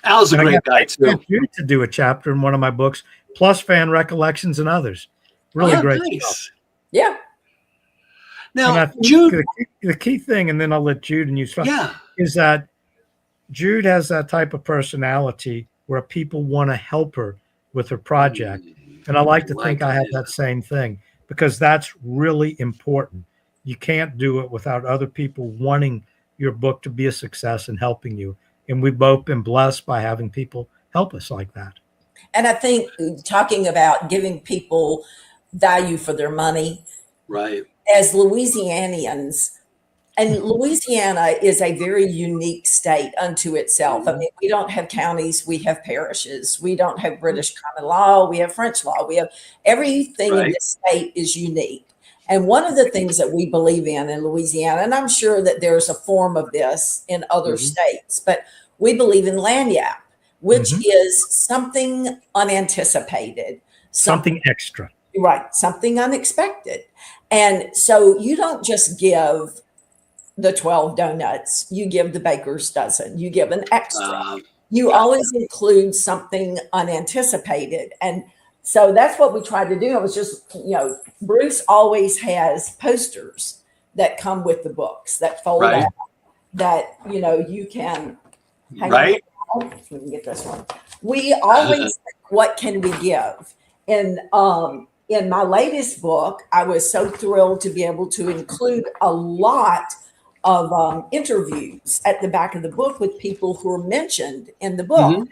Al's a great guy, too. To do a chapter in one of my books, plus fan recollections and others. Really great stuff. Yeah. Now, I think Jude, the key thing, and then I'll let Jude and you start, yeah, is that Jude has that type of personality where people want to help her with her project. And I like to think I have that same thing, because that's really important. You can't do it without other people wanting your book to be a success and helping you. And we've both been blessed by having people help us like that. And I think talking about giving people value for their money, right. as Louisianians, and Louisiana is a very unique state unto itself. I mean, we don't have counties, we have parishes. We don't have British common law, we have French law. We have everything in this state is unique. And one of the things that we believe in Louisiana, and I'm sure that there's a form of this in other states, but we believe in lagniappe, which is something unanticipated. Something extra. Right, something unexpected. And so you don't just give the 12 donuts, you give the baker's dozen, you give an extra. You always include something unanticipated. And so that's what we tried to do. It was just, Bruce always has posters that come with the books that fold out that, you can hang on. Let me get this one. We always think, what can we give? In my latest book, I was so thrilled to be able to include a lot of interviews at the back of the book with people who are mentioned in the book.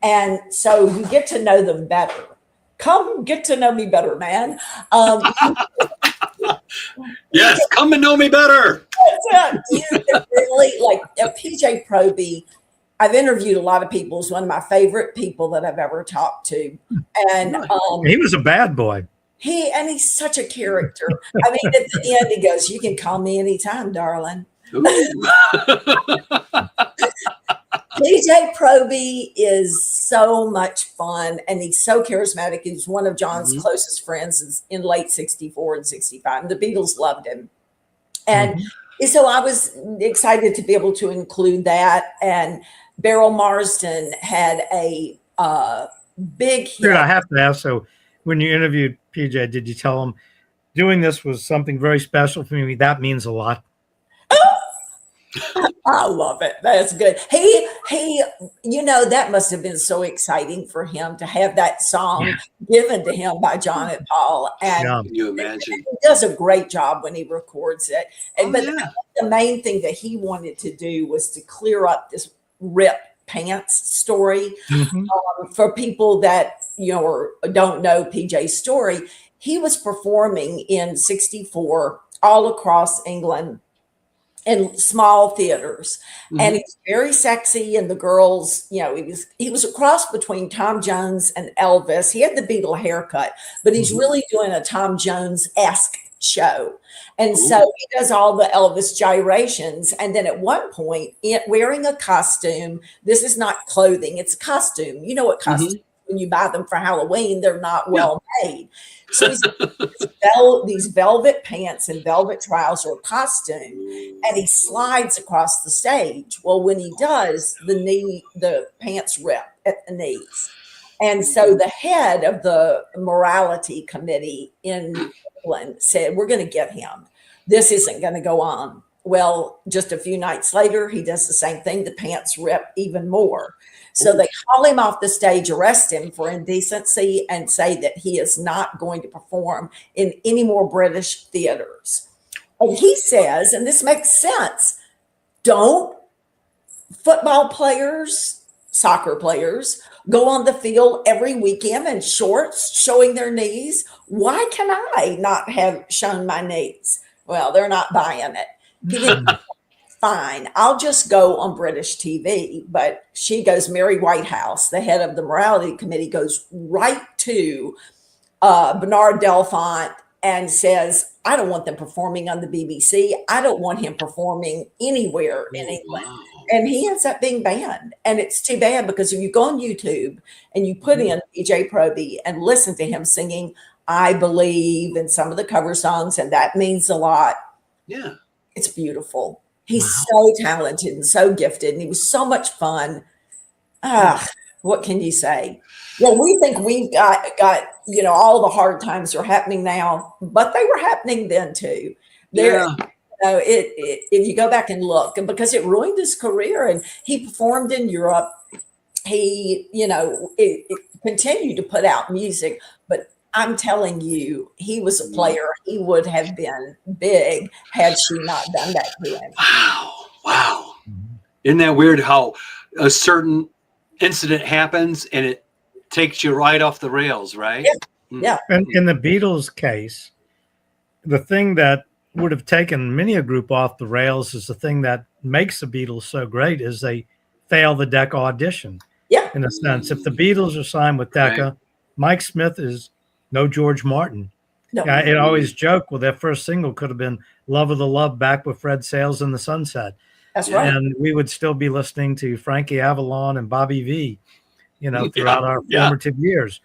And so you get to know them better. Come get to know me better, man. Yes, come and know me better. You can really, like PJ Proby, I've interviewed a lot of people. He's one of my favorite people that I've ever talked to. And he was a bad boy. He's such a character. I mean, at the end, he goes, "You can call me anytime, darling." PJ Proby is so much fun, and he's so charismatic. He's one of John's closest friends in late 64 and 65. The Beatles loved him. And so I was excited to be able to include that. And Beryl Marsden had a big hit. Dude, I have to ask, so when you interviewed PJ, did you tell him doing this was something very special for me? That means a lot. I love it. That's good. He, that must have been so exciting for him to have that song given to him by John and Paul. And can you imagine? He does a great job when he records it. But the main thing that he wanted to do was to clear up this rip pants story. For people that or don't know PJ's story, he was performing in 64 all across England in small theaters, and he's very sexy. And the girls, he was a cross between Tom Jones and Elvis. He had the Beatle haircut, but he's really doing a Tom Jones-esque show. And so he does all the Elvis gyrations. And then at one point, wearing a costume, this is not clothing, it's a costume. You know what costumes, when you buy them for Halloween, they're not well made. So these velvet pants and velvet trouser costume, and he slides across the stage. Well, when he does, the pants rip at the knees. And so the head of the morality committee in England said, "We're going to get him. This isn't going to go on." Well, just a few nights later, he does the same thing. The pants rip even more. So they haul him off the stage, arrest him for indecency, and say that he is not going to perform in any more British theaters. And he says, and this makes sense, don't football players, soccer players, go on the field every weekend in shorts showing their knees? Why can I not have shown my knees? Well, they're not buying it. Fine, I'll just go on British TV. But she goes, Mary Whitehouse, the head of the morality committee, goes right to Bernard Delfont and says, "I don't want them performing on the BBC. I don't want him performing anywhere in England." And he ends up being banned. And it's too bad, because if you go on YouTube and you put in PJ Proby and listen to him singing "I Believe" and some of the cover songs, and that means a lot. Yeah, it's beautiful. He's so talented and so gifted, and he was so much fun. What can you say? Well, we think we've got all the hard times are happening now, but they were happening then too. There, Yeah. if you go back and look, and because it ruined his career, and he performed in Europe, he, it continued to put out music, but I'm telling you, he was a player. He would have been big had she not done that to him. Wow. Isn't that weird how a certain incident happens and it takes you right off the rails, right? Yeah. And in the Beatles case, the thing that would have taken many a group off the rails is the thing that makes the Beatles so great is they fail the Decca audition. Yeah. In a sense, if the Beatles are signed with Decca, Right. Mike Smith is no George Martin. No. I always joke, well, their first single could have been Love of the Love, Back with Fred Sales in the Sunset. That's right. And we would still be listening to Frankie Avalon and Bobby V, throughout our formative years.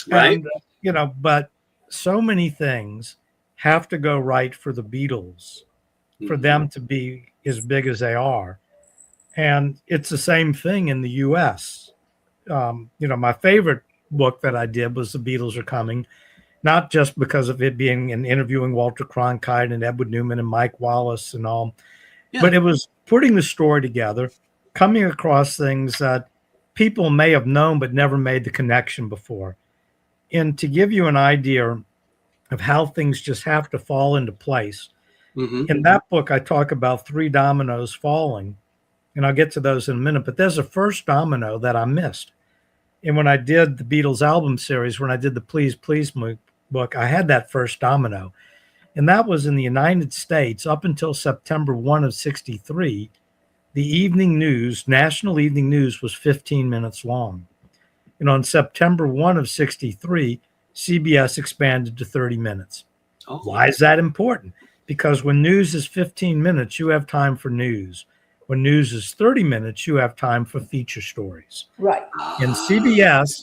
Right. And, but so many things have to go right for the Beatles for them to be as big as they are. And it's the same thing in the U.S. My favorite book that I did was The Beatles Are Coming, not just because of it being an interviewing Walter Cronkite and Edward Newman and Mike Wallace and all, but it was putting the story together, coming across things that people may have known but never made the connection before. And to give you an idea of how things just have to fall into place, in that book, I talk about 3 dominoes falling, and I'll get to those in a minute, but there's a first domino that I missed. And when I did the Beatles album series, when I did the Please Please book, I had that first domino. And that was in the United States up until September 1 of 63. The evening news, national evening news, was 15 minutes long. And on September 1 of 63, CBS expanded to 30 minutes. Oh. Why is that important? Because when news is 15 minutes, you have time for news. When news is 30 minutes, you have time for feature stories. Right. And CBS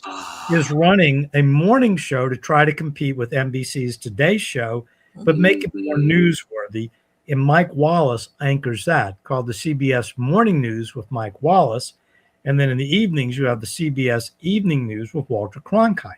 is running a morning show to try to compete with NBC's Today Show, but make it more newsworthy. And Mike Wallace anchors that, called the CBS Morning News with Mike Wallace. And then in the evenings, you have the CBS Evening News with Walter Cronkite.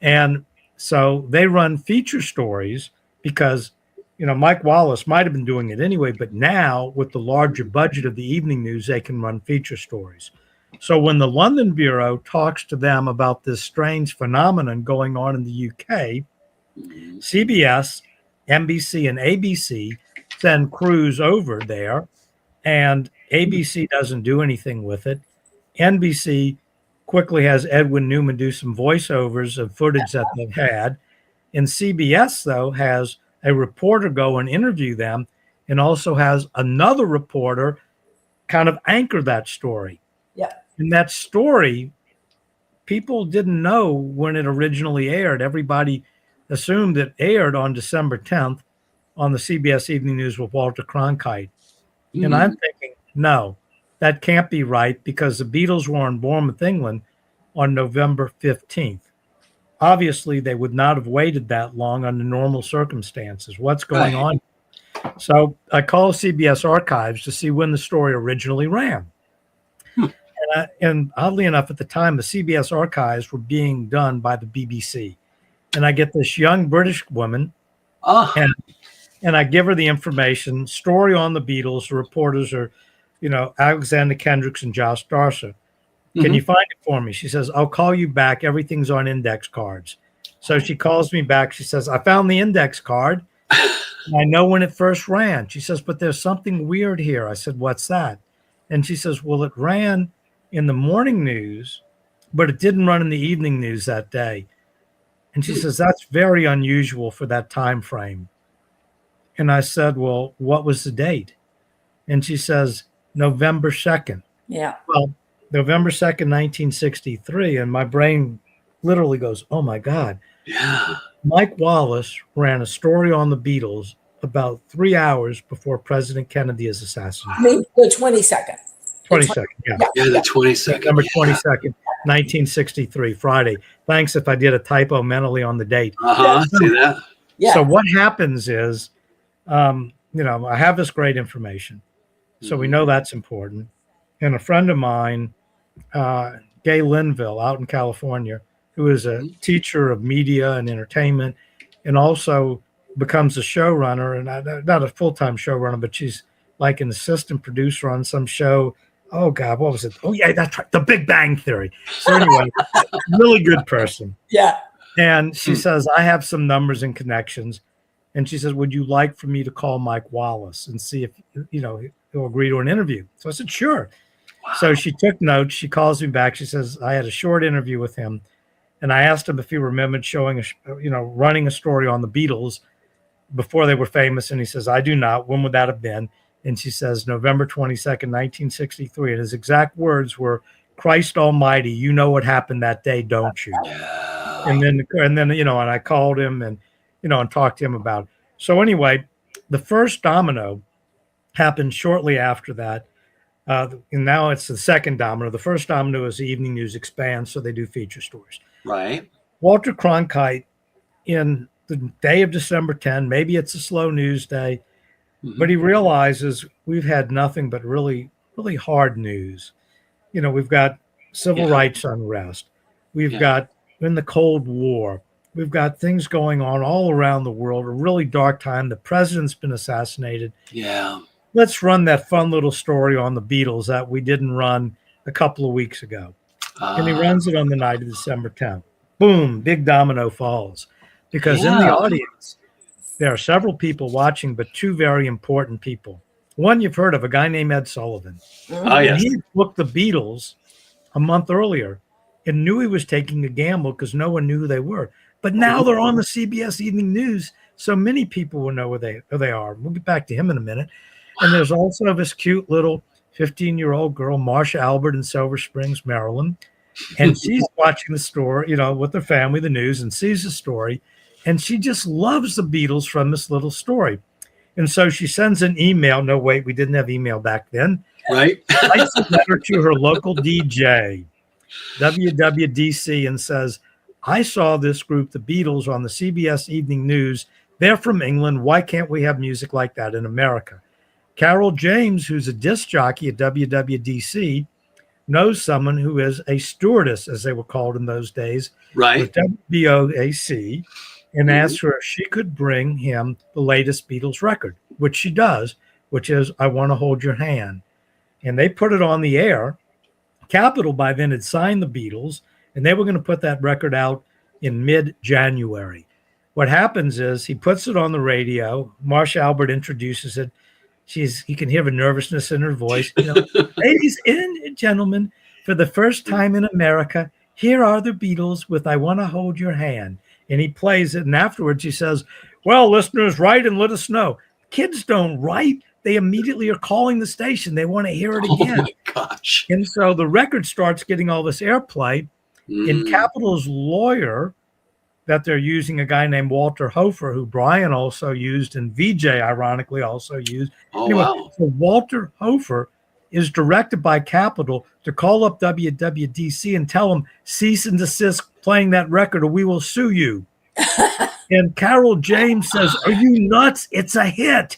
And so they run feature stories because, Mike Wallace might have been doing it anyway, but now with the larger budget of the evening news, they can run feature stories. So when the London Bureau talks to them about this strange phenomenon going on in the UK, CBS, NBC, and ABC send crews over there, and ABC doesn't do anything with it. NBC quickly has Edwin Newman do some voiceovers of footage that they've had. And CBS, though, has a reporter go and interview them and also has another reporter kind of anchor that story. Yeah. And that story, people didn't know when it originally aired. Everybody assumed it aired on December 10th on the CBS Evening News with Walter Cronkite. And I'm thinking, no, that can't be right because the Beatles were in Bournemouth, England on November 15th. Obviously, they would not have waited that long under normal circumstances. What's going on? So I called CBS Archives to see when the story originally ran. And oddly enough, at the time, the CBS Archives were being done by the BBC. And I get this young British woman, and I give her the information, story on the Beatles. The reporters are, Alexander Kendricks and Josh Darcer. Can you find it for me? She says, I'll call you back. Everything's on index cards. So she calls me back. She says, I found the index card. I know when it first ran. She says, but there's something weird here. I said, what's that? And she says, well, it ran in the morning news, but it didn't run in the evening news that day. And she says, that's very unusual for that time frame. And I said, well, what was the date? And she says, November 2nd. Yeah. Well, November 2nd, 1963. And my brain literally goes, oh, my God. Yeah. Mike Wallace ran a story on the Beatles about 3 hours before President Kennedy is assassinated. I mean, the 22nd. 22nd, yeah. Yeah, the 22nd. November 22nd, 1963, Friday. Thanks if I did a typo mentally on the date. See that? Yeah. So what happens is, I have this great information. So we know that's important. And a friend of mine, Gay Linville out in California, who is a teacher of media and entertainment, and also becomes a showrunner, and not a full-time showrunner, but she's like an assistant producer on some show. Oh God, what was it? Oh yeah, that's right, The Big Bang Theory. So anyway, really good person. Yeah. And she says, I have some numbers and connections. And she says, would you like for me to call Mike Wallace and see if, he'll agree to an interview? So I said, sure. Wow. So she took notes. She calls me back. She says, I had a short interview with him. And I asked him if he remembered running a story on the Beatles before they were famous. And he says, I do not. When would that have been? And she says, November 22nd, 1963. And his exact words were, Christ Almighty, you know what happened that day, don't you? Yeah. And then, and I called him and talked to him about it. So anyway, the first domino happened shortly after that. And now it's the second domino. The first domino is the Evening News expands, so they do feature stories. Right. Walter Cronkite, in the day of December 10, maybe it's a slow news day, but he realizes we've had nothing but really, really hard news. We've got civil rights unrest. We've got in the Cold War. We've got things going on all around the world, a really dark time. The president's been assassinated. Yeah. Let's run that fun little story on the Beatles that we didn't run a couple of weeks ago. And he runs it on the night of December 10th. Boom, big domino falls. Because in the audience, there are several people watching, but two very important people. One you've heard of, a guy named Ed Sullivan. Oh, yes. And he booked the Beatles a month earlier and knew he was taking a gamble because no one knew who they were. But now they're on the CBS Evening News, so many people will know who they are. We'll get back to him in a minute. And there's also this cute little 15-year-old girl, Marsha Albert, in Silver Springs, Maryland. And she's watching the story, with her family, the news, and sees the story. And she just loves the Beatles from this little story. And so she sends an email. No, wait, we didn't have email back then. Right. Writes a letter to her local DJ, WWDC, and says, I saw this group, the Beatles, on the CBS Evening News. They're from England. Why can't we have music like that in America? Carol James, who's a disc jockey at WWDC, knows someone who is a stewardess, as they were called in those days, Right. with WBOAC, and asked her if she could bring him the latest Beatles record, which she does, which is I Want to Hold Your Hand. And they put it on the air. Capitol by then had signed the Beatles, and they were going to put that record out in mid-January. What happens is he puts it on the radio. Marsha Albert introduces it. You can hear the nervousness in her voice. Ladies and gentlemen, for the first time in America, here are the Beatles with I Want to Hold Your Hand. And he plays it. And afterwards he says, well, listeners, write and let us know. Kids don't write. They immediately are calling the station. They want to hear it again. Oh, my gosh. And so the record starts getting all this airplay. And Capitol's lawyer that they're using, a guy named Walter Hofer, who Brian also used and VJ ironically also used. Oh, anyway, wow. So Walter Hofer is directed by Capitol to call up WWDC and tell them cease and desist playing that record or we will sue you. And Carol James says, are you nuts? It's a hit.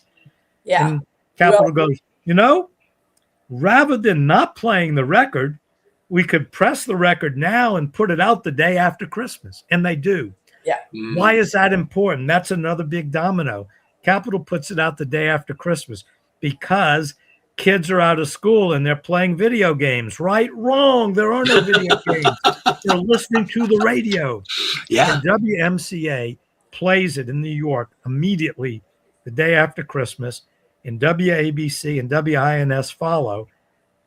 Yeah. And Capitol goes, rather than not playing the record, we could press the record now and put it out the day after Christmas. And they do. Yeah. Why is that important? That's another big domino. Capitol puts it out the day after Christmas because kids are out of school and they're playing video games. Right? Wrong. There are no video games. They're listening to the radio. Yeah. And WMCA plays it in New York immediately the day after Christmas, and WABC and WINS follow.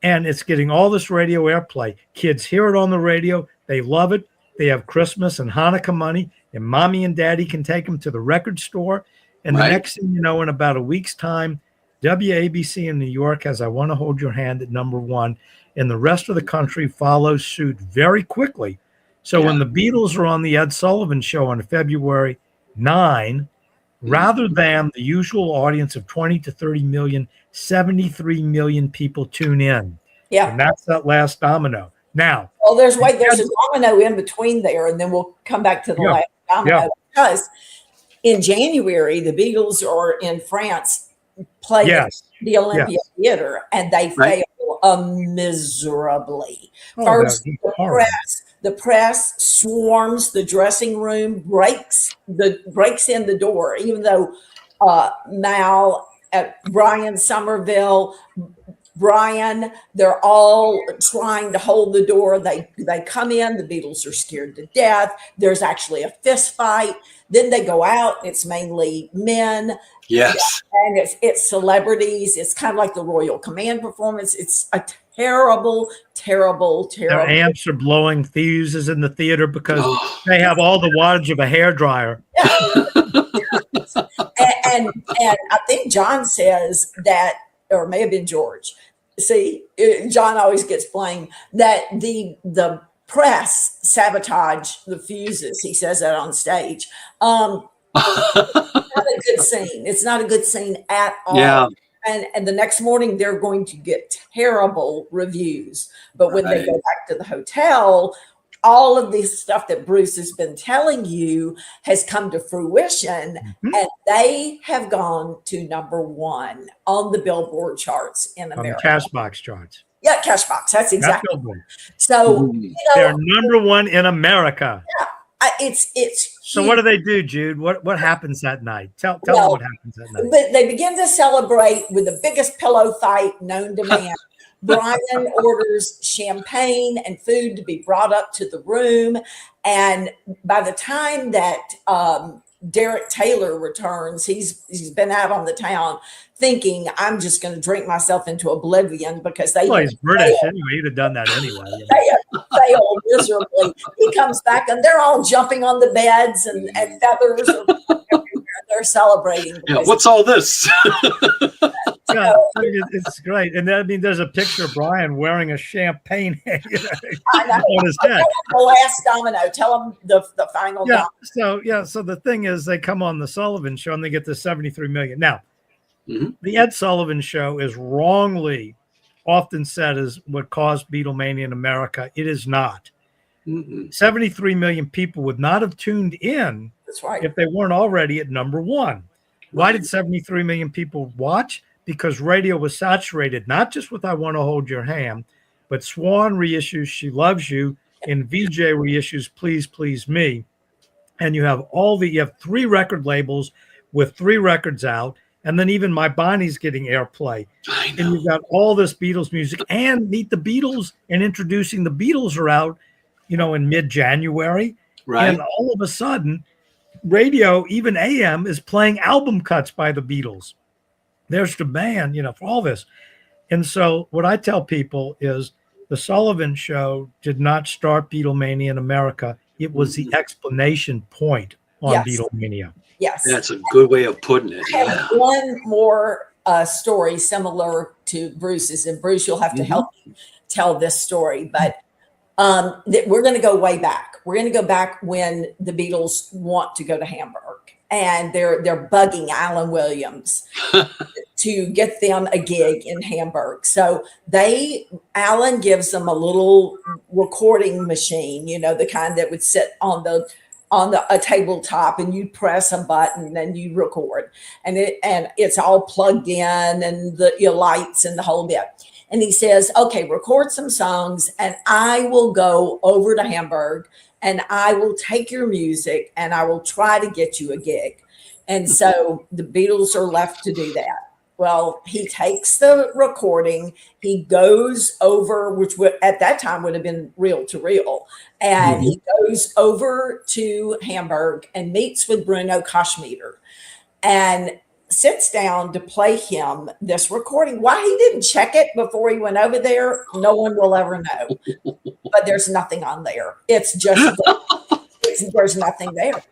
And it's getting all this radio airplay. Kids hear it on the radio. They love it. They have Christmas and Hanukkah money, and mommy and daddy can take them to the record store. And the next thing you know, in about a week's time, WABC in New York has I Want to Hold Your Hand at #1, and the rest of the country follows suit very quickly. So when the Beatles are on the Ed Sullivan Show on February 9, rather than the usual audience of 20 to 30 million, 73 million people tune in. Yeah. And that's that last domino. Now, well, there's a domino in between there, and then we'll come back to the last domino because in January, the Beatles are in France playing the Olympia Theater, and they fail miserably. First, the press The press swarms the dressing room, breaks in the door, even though Mal, Brian Somerville, Brian, they're all trying to hold the door. They come in, the Beatles are scared to death. There's actually a fist fight. Then they go out. It's mainly men. Yes. And it's celebrities. It's kind of like the Royal Command performance. It's a terrible. Their amps are blowing fuses in the theater because they have all the wattage of a hairdryer. and I think John says that, or it may have been George. See, John always gets blamed that the press sabotage the fuses. He says that on stage. It's not a good scene. It's not a good scene at all. Yeah. And the next morning they're going to get terrible reviews. But when they go back to the hotel, all of this stuff that Bruce has been telling you has come to fruition, and they have gone to #1 on the Billboard charts in America. On the Cashbox charts. Yeah, Cashbox. That's exactly. Billboard. So they're #1 in America. Yeah, it's. So what do they do, Jude? What happens that night? Tell them what happens that night. But they begin to celebrate with the biggest pillow fight known to man. Brian orders champagne and food to be brought up to the room. And by the time that Derek Taylor returns, he's been out on the town thinking, I'm just going to drink myself into oblivion because he's British anyway. He'd have done that anyway. They have failed miserably. He comes back and they're all jumping on the beds and feathers are everywhere. They're celebrating. Yeah, what's all this? Yeah, it's great. And then, I mean, there's a picture of Brian wearing a champagne on his head. The last domino. Tell him the final domino. So the thing is, they come on the Sullivan Show and they get the 73 million. Now, the Ed Sullivan Show is wrongly often said as what caused Beatlemania in America. It is not. 73 million people would not have tuned in. That's right. If they weren't already at #1. Why did 73 million people watch? Because radio was saturated, not just with I Want to Hold Your Hand, but Swan reissues She Loves You and VJ reissues Please Please Me. And you have you have 3 record labels with 3 records out. And then even My Bonnie's getting airplay. And you've got all this Beatles music, and Meet the Beatles and Introducing the Beatles are out, in mid-January. Right. And all of a sudden, radio, even AM, is playing album cuts by the Beatles. There's demand, for all this. And so what I tell people is the Sullivan Show did not start Beatlemania in America. It was the explanation point on Beatlemania. Yes. That's a good way of putting it. I have one more story similar to Bruce's. And Bruce, you'll have to help me tell this story. But we're going to go way back. We're going to go back when the Beatles want to go to Hamburg. And they're bugging Alan Williams to get them a gig in Hamburg. So Alan gives them a little recording machine, the kind that would sit on a tabletop, and you press a button and you record, and it's all plugged in, and your lights and the whole bit. And he says, okay, record some songs and I will go over to Hamburg and I will take your music and I will try to get you a gig. And so the Beatles are left to do that. Well, he takes the recording, he goes over, which at that time would have been reel to reel, and he goes over to Hamburg and meets with Bruno Koschmider and sits down to play him this recording. Why he didn't check it before he went over there, no one will ever know. But there's nothing on there. It's just, there's nothing there.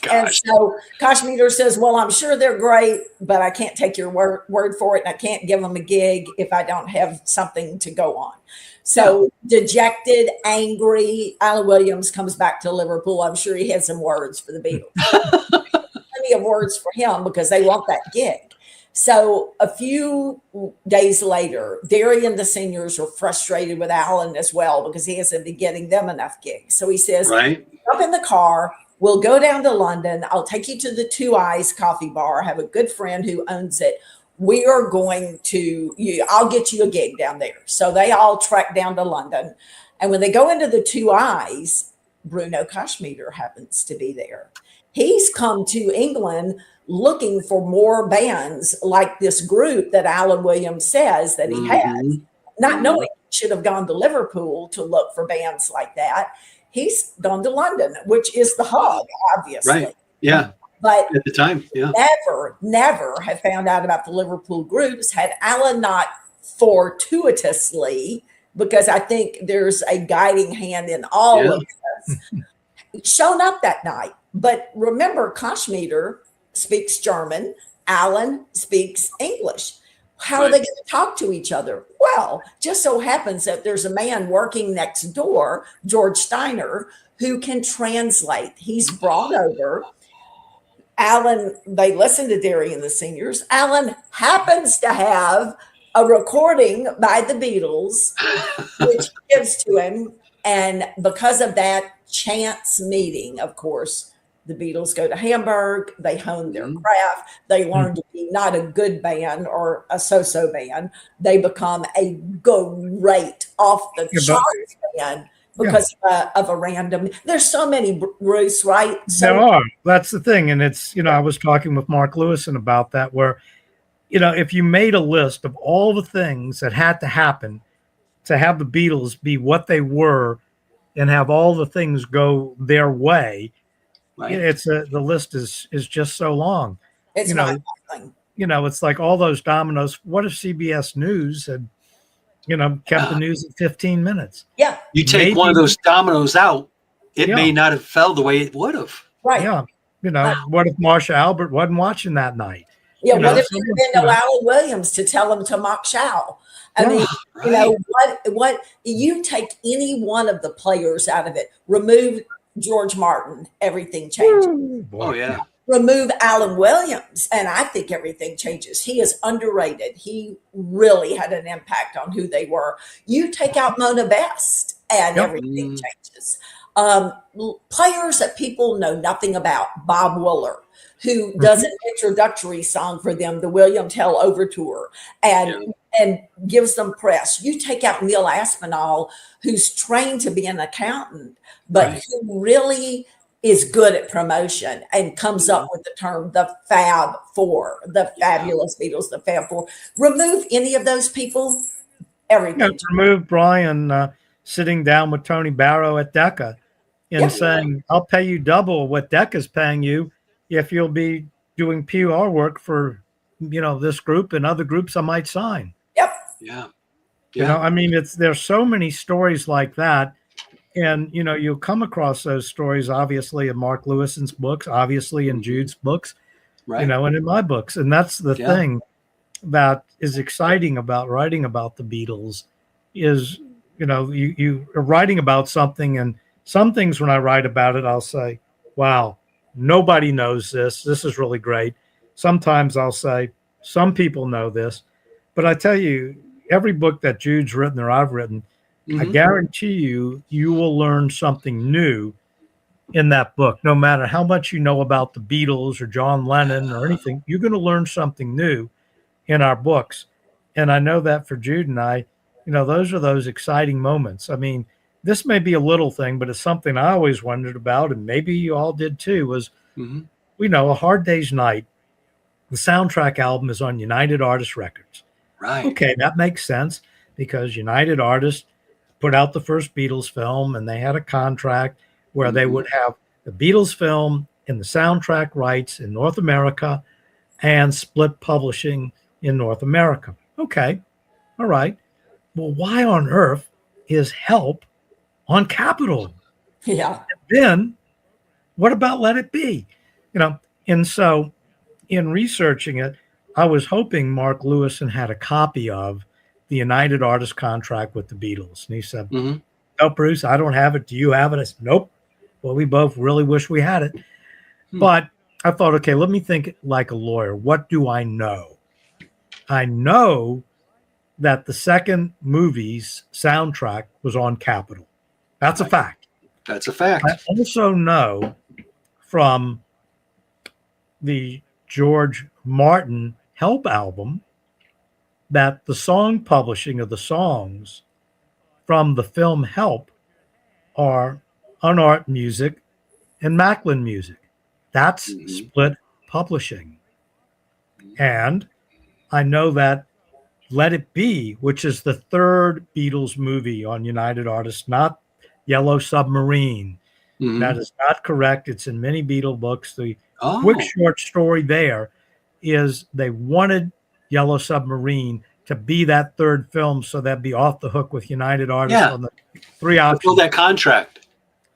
Gosh. And so Koschmider says, well, I'm sure they're great, but I can't take your word for it. And I can't give them a gig if I don't have something to go on. So dejected, angry, Alan Williams comes back to Liverpool. I'm sure he had some words for the Beatles. Plenty of words for him because they want that gig. So a few days later, Derry and the seniors are frustrated with Alan as well because he hasn't been getting them enough gigs. So he says, jump in the car. We'll go down to London. I'll take you to the Two Eyes coffee bar. I have a good friend who owns it. We are going to, I'll get you a gig down there. So they all trek down to London. And when they go into the Two Eyes, Bruno Kashmir happens to be there. He's come to England looking for more bands like this group that Alan Williams says that he has, not knowing he should have gone to Liverpool to look for bands like that. He's gone to London, which is the hub, obviously. Right. Yeah. But at the time, yeah. Never have found out about the Liverpool groups had Alan not fortuitously, because I think there's a guiding hand in all of this, shown up that night. But remember, Kashmir speaks German, Alan speaks English. How are they going to talk to each other? Well, just so happens that there's a man working next door, George Steiner, who can translate. He's brought over. Alan, they listen to Derry and the Seniors. Alan happens to have a recording by the Beatles, which gives to him. And because of that chance meeting, of course, the Beatles go to Hamburg. They hone their craft. They learn to be not a good band or a so-so band. They become a great off-the-charts band because of a random. There's so many, Bruce, right? So, there are. That's the thing. And it's, I was talking with Mark Lewison about that, where, if you made a list of all the things that had to happen to have the Beatles be what they were and have all the things go their way, the list is just so long. It's it's like all those dominoes. What if CBS News had, kept the news at 15 minutes? Yeah. You take one of those dominoes out, it may not have fell the way it would have. Right. Yeah. What if Marsha Albert wasn't watching that night? Yeah. What if you'd been to Alan Williams to tell him to mock Shaw? I mean, what you take any one of the players out of it, remove George Martin, everything changes. Oh, yeah. Remove Alan Williams, and I think everything changes. He is underrated. He really had an impact on who they were. You take out Mona Best, and everything changes. Players that people know nothing about, Bob Wooler, who does an introductory song for them, the William Tell Overture, and gives them press. You take out Neil Aspinall, who's trained to be an accountant, but who really is good at promotion and comes up with the term the Fab Four, the fabulous Beatles, the Fab Four. Remove any of those people, everything. Remove Brian sitting down with Tony Barrow at Decca and saying, I'll pay you double what Decca's paying you if you'll be doing PR work for, this group and other groups I might sign. Yep. Yeah. I mean, there's so many stories like that. And, you'll come across those stories, obviously, in Mark Lewison's books, obviously in Jude's books, and in my books. And that's the thing that is exciting about writing about the Beatles is, you are writing about something, and some things when I write about it, I'll say, wow, nobody knows this. This is really great. Sometimes I'll say, some people know this. But I tell you, every book that Jude's written or I've written, I guarantee you will learn something new in that book. No matter how much you know about the Beatles or John Lennon or anything, you're going to learn something new in our books. And I know that for Jude and I, those are those exciting moments. I mean, this may be a little thing, but it's something I always wondered about, and maybe you all did too, was, A Hard Day's Night, the soundtrack album is on United Artists Records. Right. Okay, that makes sense because United Artists put out the first Beatles film, and they had a contract where they would have the Beatles film and the soundtrack rights in North America and split publishing in North America. Okay. All right. Well, why on earth is Help on Capitol? Yeah. And then what about Let It Be? And so in researching it, I was hoping Mark Lewison had a copy of the United Artists contract with the Beatles. And he said, no, Bruce, I don't have it. Do you have it? I said, nope. Well, we both really wish we had it. But I thought, okay, let me think like a lawyer. What do I know? I know that the second movie's soundtrack was on Capitol. That's a fact. That's a fact. I also know from the George Martin Help album that the song publishing of the songs from the film Help are Unart Music and Macklin Music. That's split publishing. And I know that Let It Be, which is the third Beatles movie on United Artists, not Yellow Submarine. That is not correct. It's in many Beatle books. The quick short story there is they wanted Yellow Submarine to be that third film, so that'd be off the hook with United Artists on the 3 options. Fill that contract.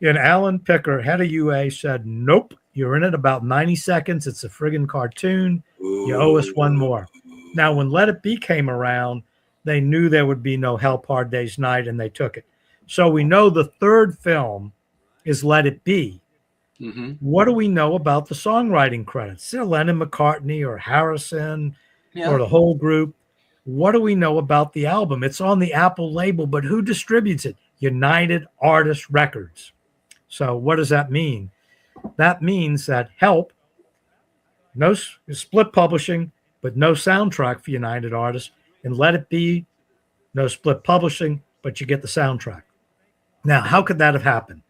And Alan Picker, head of UA, said, nope, you're in it about 90 seconds. It's a friggin' cartoon. You owe us one more. Now, when Let It Be came around, they knew there would be no Help Hard Day's Night, and they took it. So we know the third film is Let It Be. What do we know about the songwriting credits? Is it Lennon, McCartney, or Harrison, or the whole group? What do we know about the album? It's on the Apple label, but who distributes it? United Artists Records. So what does that mean? That means that Help, no split publishing, but no soundtrack for United Artists, and Let It Be, no split publishing, but you get the soundtrack. Now, how could that have happened?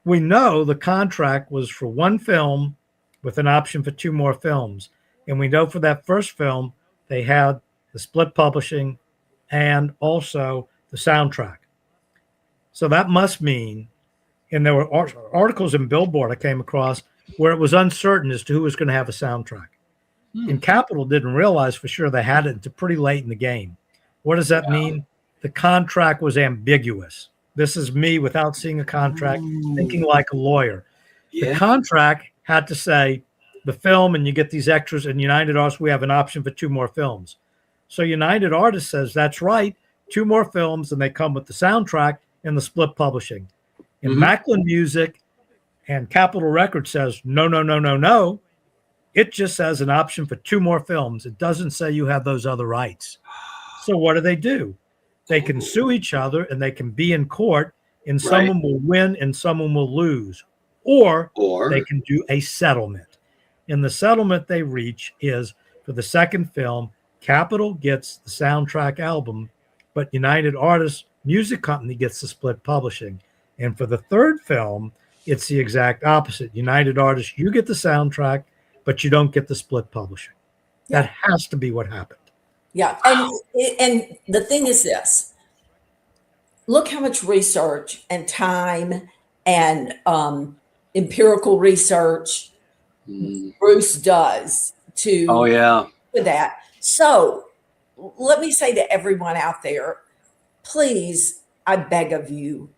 We know the contract was for one film with an option for 2 more films. And we know for that first film, they had the split publishing and also the soundtrack. So that must mean, and there were articles in Billboard I came across where it was uncertain as to who was going to have a soundtrack. And Capitol didn't realize for sure they had it until pretty late in the game. What does that mean? The contract was ambiguous. This is me without seeing a contract, thinking like a lawyer. The contract had to say the film, and you get these extras, and United Artists, we have an option for 2 more films. So United Artists says, that's right, 2 more films, and they come with the soundtrack and the split publishing. And Macklin Music and Capitol Records says, no, no, no, no, no. It just says an option for 2 more films. It doesn't say you have those other rights. So what do? They can sue each other, and they can be in court, and someone will win and someone will lose. Or they can do a settlement. And the settlement they reach is for the second film, Capitol gets the soundtrack album, but United Artists Music Company gets the split publishing. And for the third film, it's the exact opposite. United Artists, you get the soundtrack, but you don't get the split publishing. That has to be what happened. Yeah. And the thing is this, look how much research and time and empirical research Bruce does to that. So let me say to everyone out there, please, I beg of you,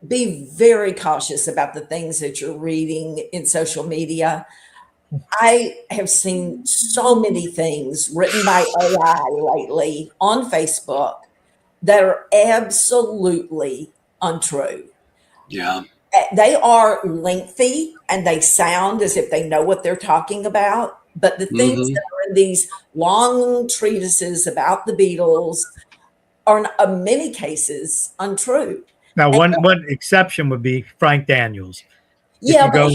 be very cautious about the things that you're reading in social media. I have seen so many things written by AI lately on Facebook that are absolutely untrue. Yeah. They are lengthy and they sound as if they know what they're talking about. But the things that are in these long treatises about the Beatles are in many cases untrue. Now, one exception would be Frank Daniels. Yeah, but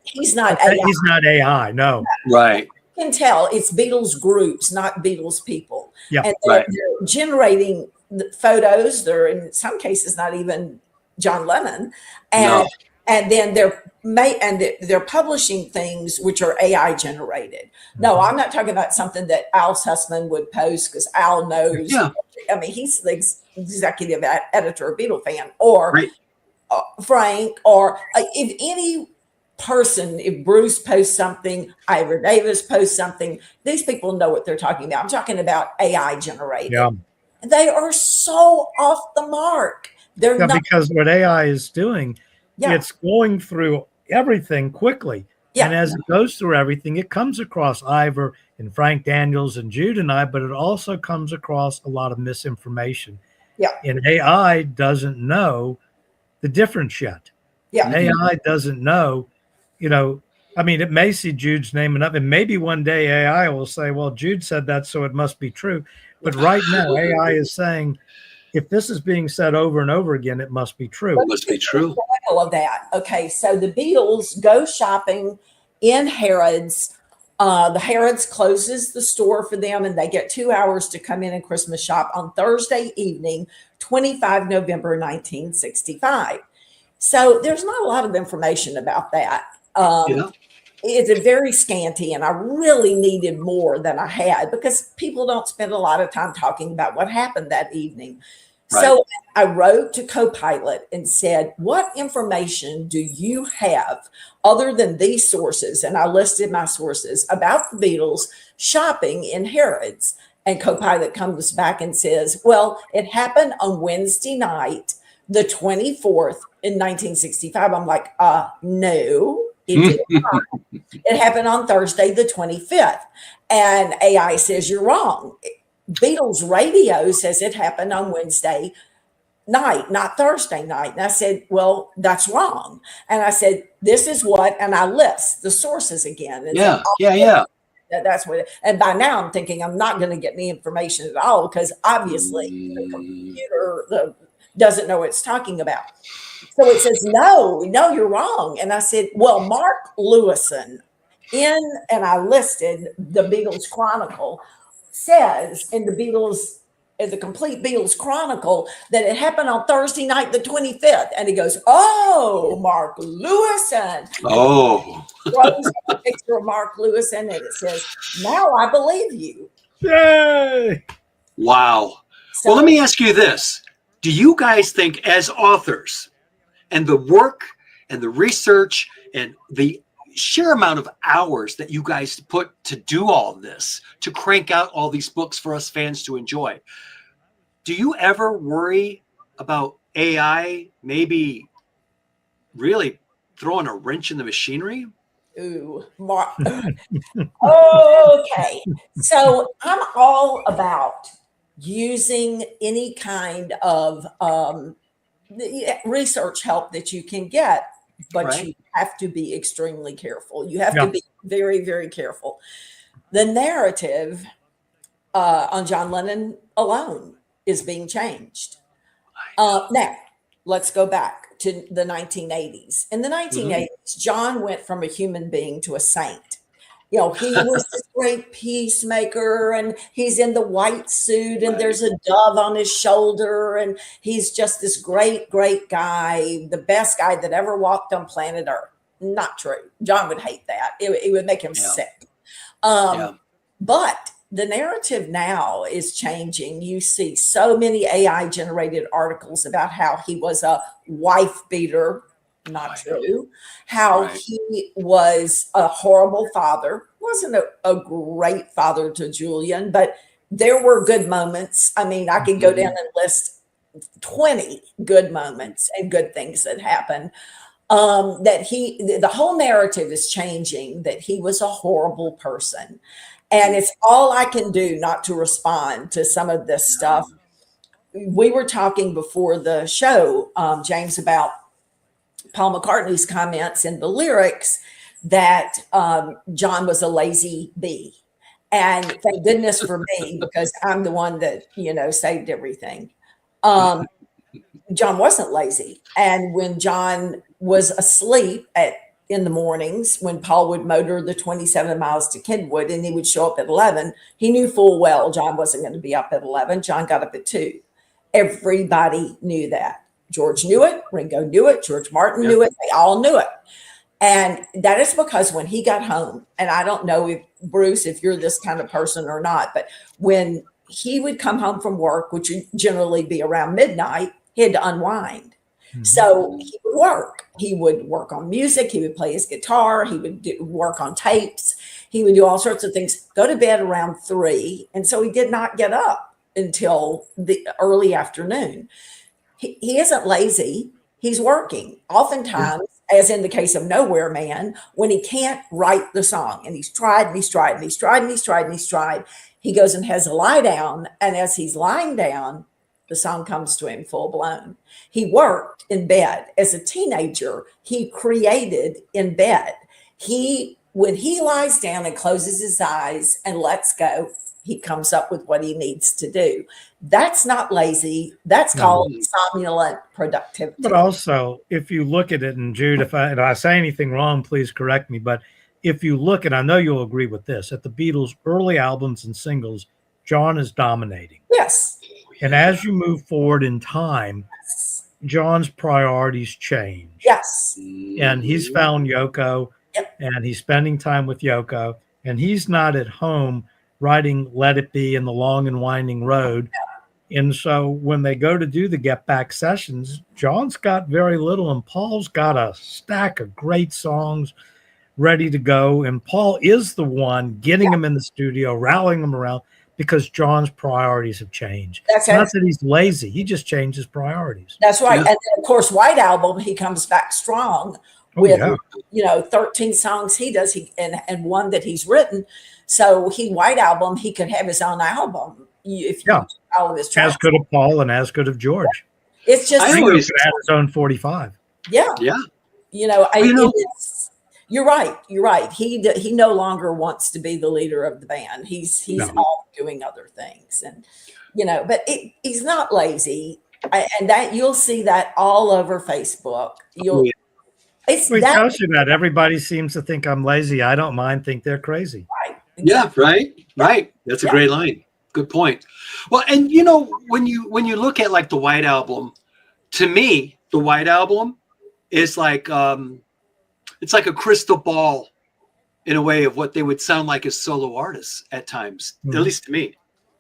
he's not AI. He's not AI, no. Right. You can tell it's Beatles groups, not Beatles people. Yeah, and they're generating the photos. They're in some cases not even John Lennon, and then they're publishing things which are AI generated. No, I'm not talking about something that Al Sussman would post because Al knows. Yeah. I mean, he's the executive editor of Beatle Fan, or Frank, or if any person, if Bruce posts something, Ira Davis posts something, these people know what they're talking about. I'm talking about AI generated. Yeah. They are so off the mark. They're not, because what AI is doing, it's going through everything quickly. Yeah. And as it goes through everything, it comes across Ivor and Frank Daniels and Jude and I, but it also comes across a lot of misinformation. Yeah. And AI doesn't know the difference yet. Yeah. And AI doesn't know, I mean, it may see Jude's name enough, and maybe one day AI will say, well, Jude said that, so it must be true. But right now, AI is saying, if this is being said over and over again, it must be true. It must be true. Of that. Okay, so the Beatles go shopping in Harrods The Harrods closes the store for them, and they get 2 hours to come in and Christmas shop on Thursday evening, 25 November 1965. So there's not a lot of information about that. It's very scanty, and I really needed more than I had because people don't spend a lot of time talking about what happened that evening. Right. So I wrote to Copilot and said, what information do you have other than these sources? And I listed my sources about the Beatles shopping in Harrods. And Copilot comes back and says, well, it happened on Wednesday night, the 24th in 1965. I'm like, no, it did not. It happened on Thursday, the 25th. And AI says, you're wrong. Beatles radio says it happened on Wednesday night, not Thursday night. And I said, well, that's wrong. And I said, this is what, and I list the sources again. And that's what, and by now I'm thinking I'm not going to get any information at all because obviously the computer doesn't know what it's talking about. So it says, no, you're wrong. And I said, well, Mark Lewison and I listed the Beatles Chronicle says in the complete Beatles Chronicle that it happened on Thursday night, the 25th. And he goes, oh, Mark Lewison. Oh. Throws a picture of Mark Lewison and it says, now I believe you. Yay. Wow. So, well, let me ask you this. Do you guys think as authors and the work and the research and the sheer amount of hours that you guys put to do all this, to crank out all these books for us fans to enjoy, do you ever worry about AI maybe really throwing a wrench in the machinery? Ooh, okay. So I'm all about using any kind of research help that you can get, but you have to be extremely careful. You have to be very, very careful. The narrative on John Lennon alone is being changed. Now, let's go back to the 1980s. In the 1980s, John went from a human being to a saint. You know, he was this great peacemaker, and he's in the white suit, and there's a dove on his shoulder, and he's just this great, great guy, the best guy that ever walked on planet Earth. Not true. John would hate that. It would make him sick. But the narrative now is changing. You see so many AI-generated articles about how he was a wife beater. Not true. How he was a horrible father. Wasn't a great father to Julian, but there were good moments. I mean, I could go down and list 20 good moments and good things that happened. The whole narrative is changing, that he was a horrible person. And it's all I can do not to respond to some of this stuff. We were talking before the show, James, about Paul McCartney's comments in the lyrics that John was a lazy bee. And thank goodness for me, because I'm the one that, saved everything. John wasn't lazy. And when John was asleep in the mornings, when Paul would motor the 27 miles to Kenwood and he would show up at 11, he knew full well John wasn't going to be up at 11. John got up at 2. Everybody knew that. George knew it. Ringo knew it. George Martin knew it. They all knew it. And that is because when he got home, and I don't know if Bruce, if you're this kind of person or not, but when he would come home from work, which would generally be around midnight, he had to unwind. So he would work. He would work on music. He would play his guitar. He would work on tapes. He would do all sorts of things, go to bed around 3. And so he did not get up until the early afternoon. He isn't lazy. He's working. Oftentimes, as in the case of Nowhere Man, when he can't write the song, and he's tried and he's tried and he's tried and he's tried and he's tried, he goes and has a lie down. And as he's lying down, the song comes to him full blown. He worked in bed. As a teenager, he created in bed. When he lies down and closes his eyes and lets go, he comes up with what he needs to do. That's not lazy. That's called somnolent productivity. But also, if you look at it, and Jude, if I say anything wrong, please correct me. But if you look, and I know you'll agree with this, at the Beatles' early albums and singles, John is dominating. Yes. And as you move forward in time, John's priorities change. Yes. And he's found Yoko, Yep. and he's spending time with Yoko, and he's not at home writing Let It Be and The Long and Winding Road. And so when they go to do the Get Back sessions, John's got very little, and Paul's got a stack of great songs ready to go. And Paul is the one getting him in the studio, rallying them around, because John's priorities have changed. That's Not that he's lazy. He just changed his priorities. That's right. Yeah. And then, of course, White Album, he comes back strong with, 13 songs he does, and one that he's written. So White Album, he could have his own album if you all of his tracks. As could have Paul and as could have George. It's just I He always- could have his own 45. yeah. Yeah. You're right. You're right. He no longer wants to be the leader of the band. He's off doing other things, and but he's not lazy, and that you'll see that all over Facebook. It's We that tells you that everybody seems to think I'm lazy. I don't mind. Think they're crazy. right. Yeah, right. That's a great line. Good point. Well, and when you look at like the White Album, to me, the White Album is like it's like a crystal ball in a way of what they would sound like as solo artists at times, at least to me.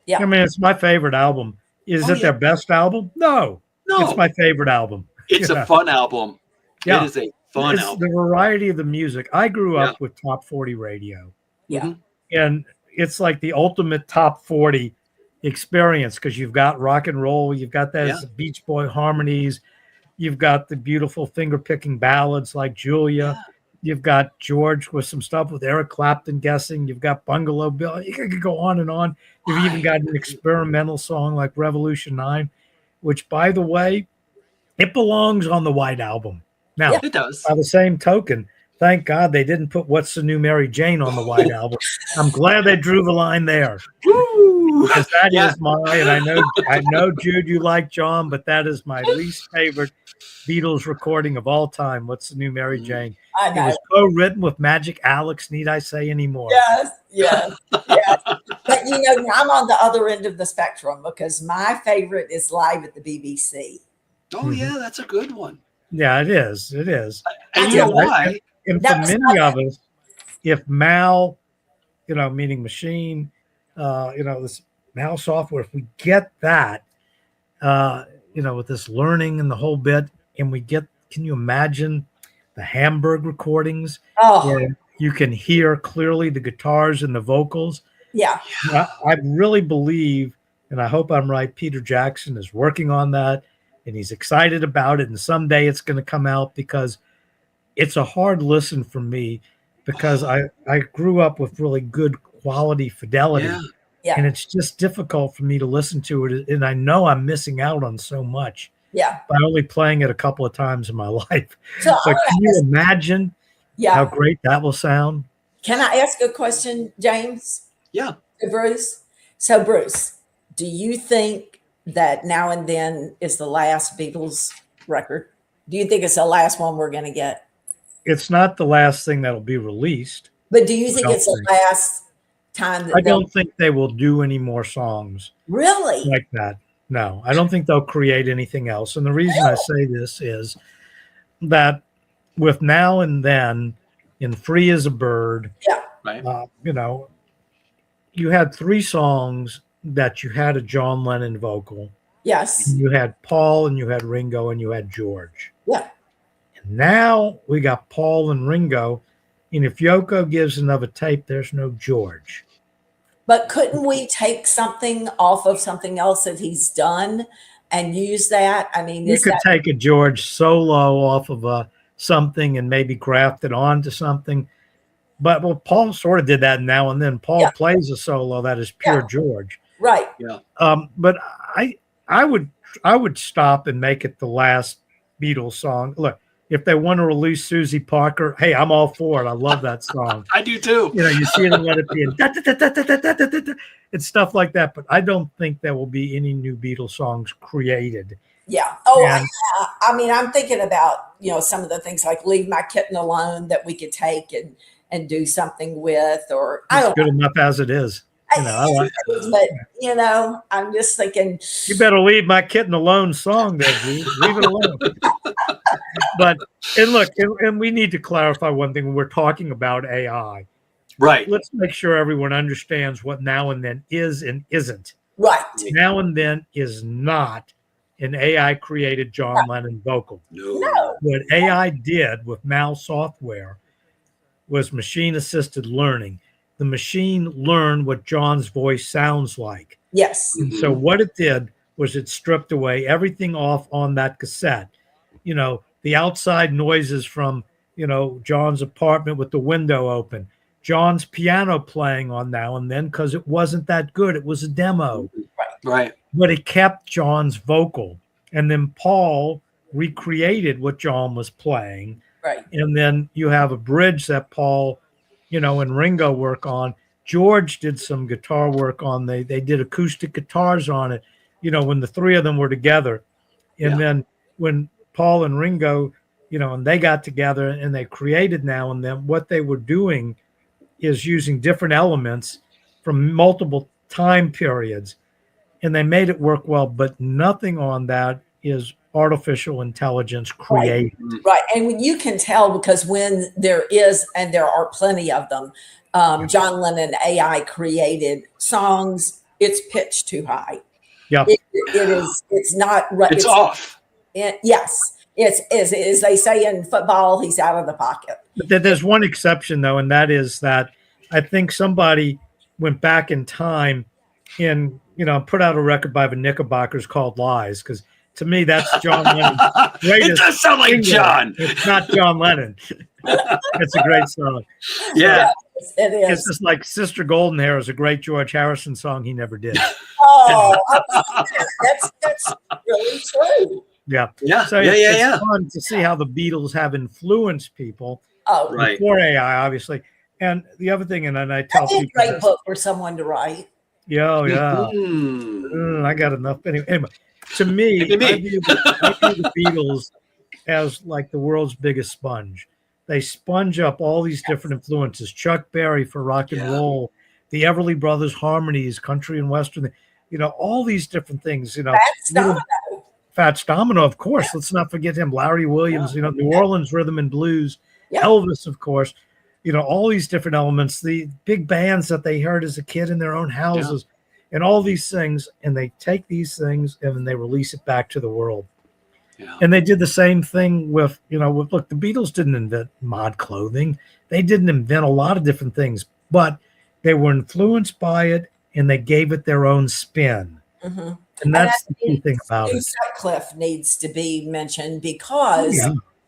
Yeah. I mean, it's my favorite album. Is it their best album? No. It's my favorite album. It's a fun album. Yeah. It is a fun It's album. the variety of the music. I grew up with top 40 radio. Yeah. And it's like the ultimate top 40 experience, because you've got rock and roll, you've got those Beach Boy harmonies, you've got the beautiful finger picking ballads like Julia, you've got George with some stuff with Eric Clapton guessing, you've got Bungalow Bill, you could go on and on. You've even got an experimental song like Revolution 9, which, by the way, it belongs on the White Album. Now, It does. by the same token, thank God they didn't put What's the New Mary Jane on the White Album. I'm glad they drew the line there. Woo! Because that is and I know, Jude, you like John, but that is my least favorite Beatles recording of all time. What's the New Mary Jane? I It know. was co-written with Magic Alex. Need I say anymore? Yes. But I'm on the other end of the spectrum, because my favorite is Live at the BBC. Oh yeah, that's a good one. Yeah, it is. It is. And you know why? And That for was many of us, if Mal, meaning machine, this Mal software, if we get that, with this learning and the whole bit, and can you imagine the Hamburg recordings where you can hear clearly the guitars and the vocals? Yeah. I really believe, and I hope I'm right, Peter Jackson is working on that, and he's excited about it, and someday it's going to come out, because it's a hard listen for me, because I grew up with really good quality fidelity. Yeah. And it's just difficult for me to listen to it. And I know I'm missing out on so much by only playing it a couple of times in my life. So But can you imagine how great that will sound? Can I ask a question, James? Yeah. To Bruce? So, Bruce, do you think that Now and Then is the last Beatles record? Do you think it's the last one we're going to get? It's not the last thing that'll be released. But do you think it's the last time that I don't think they will do any more songs really like that. No, I don't think they'll create anything else. And the reason I say this is that with Now and Then in Free as a Bird, Right. You had 3 songs that you had a John Lennon vocal. Yes. You had Paul, and you had Ringo, and you had George. Yeah. And now we got Paul and Ringo. And if Yoko gives another tape, there's no George. But couldn't we take something off of something else that he's done and use that? I mean, You could take a George solo off of something and maybe graft it onto something. But Paul sort of did that Now and Then. Paul plays a solo that is pure George. Right. Yeah. But I would stop and make it the last Beatles song. Look, if they want to release Susie Parker, hey, I'm all for it. I love that song. I do too. You see it and Let It Be and stuff like that. But I don't think there will be any new Beatles songs created Yeah. Oh, And I mean, I'm thinking about, some of the things like Leave My Kitten Alone that we could take and do something with, or I it's don't good enough as it is. but I'm just thinking, You better leave my kitten alone song there, Jude. Leave it alone. But, and look, and we need to clarify one thing when we're talking about AI. Right. Let's make sure everyone understands what now and then is and isn't. right. Now and then is not an AI created John Lennon vocal. No. What AI did with Mal software was machine assisted learning. The machine learned what John's voice sounds like. Yes. And so what it did was it stripped away everything off on that cassette. The outside noises from, John's apartment with the window open, John's piano playing on now and then, because it wasn't that good. It was a demo. Right. But it kept John's vocal. And then Paul recreated what John was playing. Right. And then you have a bridge that Paul, and Ringo work on. George did some guitar work on. They did acoustic guitars on it, when the three of them were together. And then when Paul and Ringo, and they got together and they created Now and Then, what they were doing is using different elements from multiple time periods. And they made it work well, but nothing on that is artificial intelligence created. Right. And you can tell because when there is, and there are plenty of them, John Lennon AI created songs, it's pitched too high. Yeah. It's not right. It's off. Yes. It's as they say in football, he's out of the pocket. But there's one exception, though, and that is that I think somebody went back in time and, put out a record by the Knickerbockers called Lies, because to me, that's John Lennon's greatest. It does sound like single. John. It's not John Lennon. It's a great song. Yeah. It is. It's just like Sister Golden Hair is a great George Harrison song he never did. Oh, that's really true. Yeah. Yeah. So yeah. it's fun to see how the Beatles have influenced people. Oh, Right. Before AI, obviously. And the other thing, and I tell that'd be people, a great book for someone to write. yeah. I got enough. Anyway, to me, I view the Beatles as like the world's biggest sponge. They sponge up all these different influences. Chuck Berry for rock and roll, the Everly Brothers harmonies, country and western, all these different things. Fats Domino, of course. Let's not forget him. Larry Williams, New Orleans rhythm and blues. Yeah. Elvis, of course. All these different elements, the big bands that they heard as a kid in their own houses, and all these things. And they take these things and then they release it back to the world. Yeah. And they did the same thing with, look, the Beatles didn't invent mod clothing. They didn't invent a lot of different things, but they were influenced by it and they gave it their own spin. Mm-hmm. And that's the key thing about it. Sutcliffe needs to be mentioned because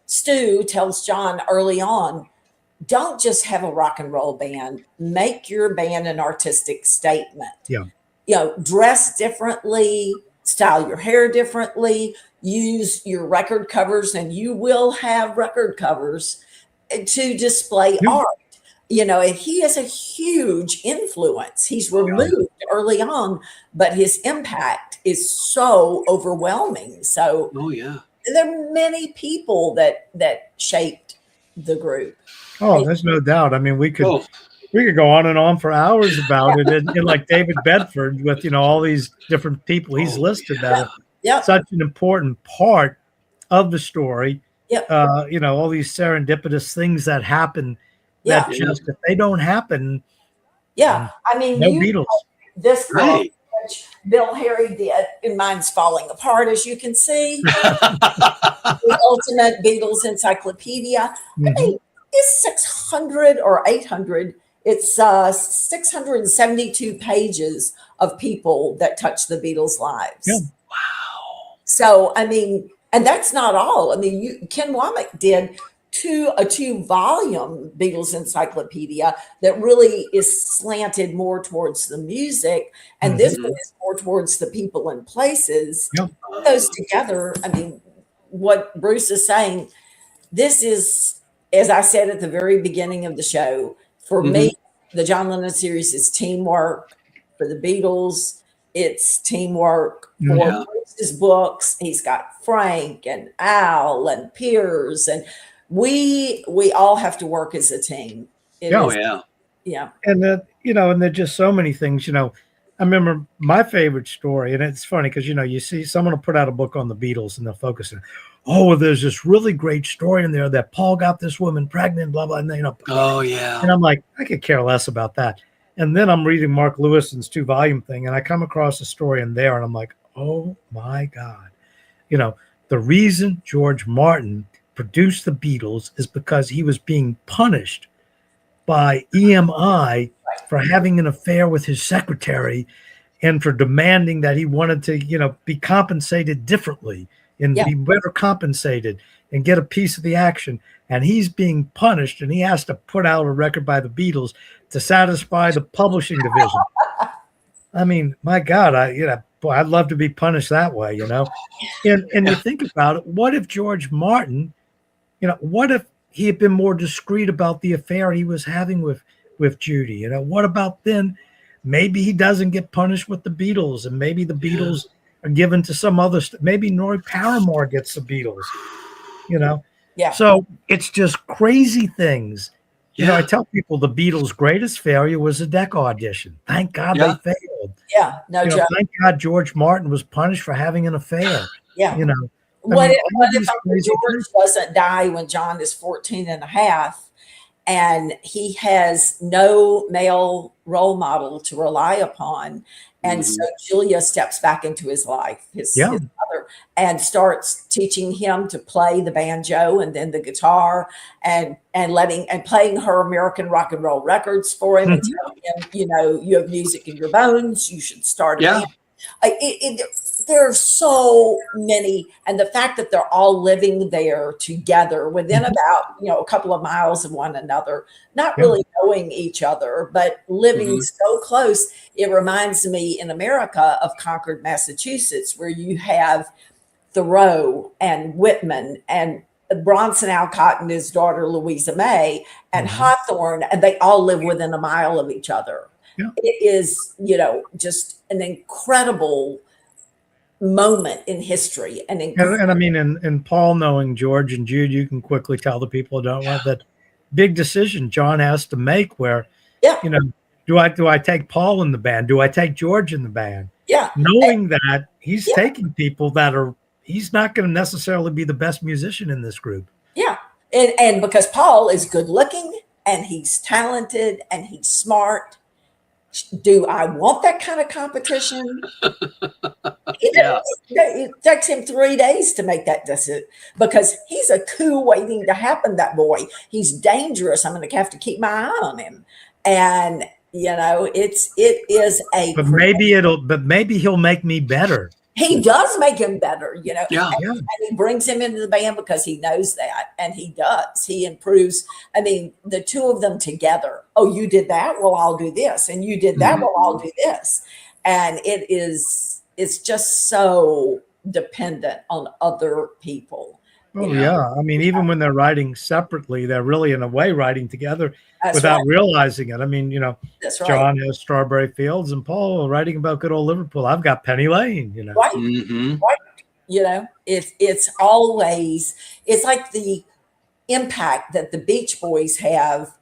Stu tells John early on, don't just have a rock and roll band. Make your band an artistic statement. Yeah. Dress differently, style your hair differently, use your record covers, and you will have record covers to display art. And he is a huge influence. He's removed early on, but his impact is so overwhelming. So there are many people that shaped the group. Oh, there's no doubt. I mean, we could go on and on for hours about it. And like David Bedford with, all these different people he's listed that are such an important part of the story. All these serendipitous things that happen that just, if they don't happen. I mean, no Beatles. This book, which Bill Harry did, and mine's falling apart, as you can see. The Ultimate Beatles Encyclopedia. I mean, it's 600 or 800. It's 672 pages of people that touch the Beatles' lives. Yeah. Wow. So, I mean, and that's not all. I mean, Ken Womack did a 2-volume Beatles Encyclopedia that really is slanted more towards the music. And this one is more towards the people and places. Yeah. Put those together. I mean, what Bruce is saying, this is, as I said at the very beginning of the show, for me, the John Lennon series is teamwork. For the Beatles, it's teamwork. For Yeah. Bruce's books, he's got Frank and Al and Piers, and we all have to work as a team. Oh, yeah. Yeah. And and there's just so many things, I remember my favorite story, and it's funny because, you see someone will put out a book on the Beatles and they'll focus on, oh, there's this really great story in there that Paul got this woman pregnant, blah, blah, and Oh, yeah. and I'm like, I could care less about that. And then I'm reading Mark Lewison's 2-volume thing, and I come across a story in there, and I'm like, oh my God. The reason George Martin produced the Beatles is because he was being punished by EMI for having an affair with his secretary and for demanding that he wanted to, be compensated differently and be better compensated and get a piece of the action. And he's being punished, and he has to put out a record by the Beatles to satisfy the publishing division. I mean, my God, I'd love to be punished that way, And you think about it, what if George Martin, what if he had been more discreet about the affair he was having with Judy? What about then? Maybe he doesn't get punished with the Beatles, and maybe the Beatles are given to some other. Maybe Roy Paramore gets the Beatles. Yeah. So it's just crazy things. Yeah. I tell people the Beatles' greatest failure was a deck audition. Thank God they failed. Yeah. No joke. Thank God George Martin was punished for having an affair. Yeah. What if Uncle George doesn't die when John is 14 and a half, and he has no male role model to rely upon? And so Julia steps back into his life, his mother, and starts teaching him to play the banjo and then the guitar, and playing her American rock and roll records for him, and telling him, you have music in your bones, you should start a band. There are so many, and the fact that they're all living there together within about a couple of miles of one another, not really knowing each other, but living so close. It reminds me in America of Concord, Massachusetts, where you have Thoreau and Whitman and Bronson Alcott and his daughter Louisa May and Hawthorne, and they all live within a mile of each other. Yeah. It is, just an incredible moment in history. And I mean, in Paul knowing George and Jude, you can quickly tell the people who don't want that big decision John has to make where, do I take Paul in the band? Do I take George in the band? Yeah. Knowing that he's taking people he's not going to necessarily be the best musician in this group. Yeah. And because Paul is good looking and he's talented and he's smart. Do I want that kind of competition? It takes him 3 days to make that decision because he's a coup waiting to happen, that boy. He's dangerous. I'm going to have to keep my eye on him. And, it is a. But maybe he'll make me better. He does make him better, Yeah. And he brings him into the band because he knows that, and he does. He improves. I mean, the two of them together. Oh, you did that? Well, I'll do this. And you did that? Well, I'll do this. And it's just so dependent on other people. Oh, yeah. I mean, even when they're writing separately, they're really, in a way, writing together without realizing it. I mean, That's right. John has Strawberry Fields and Paul writing about good old Liverpool. I've got Penny Lane, Right. Right. It's like the impact that the Beach Boys have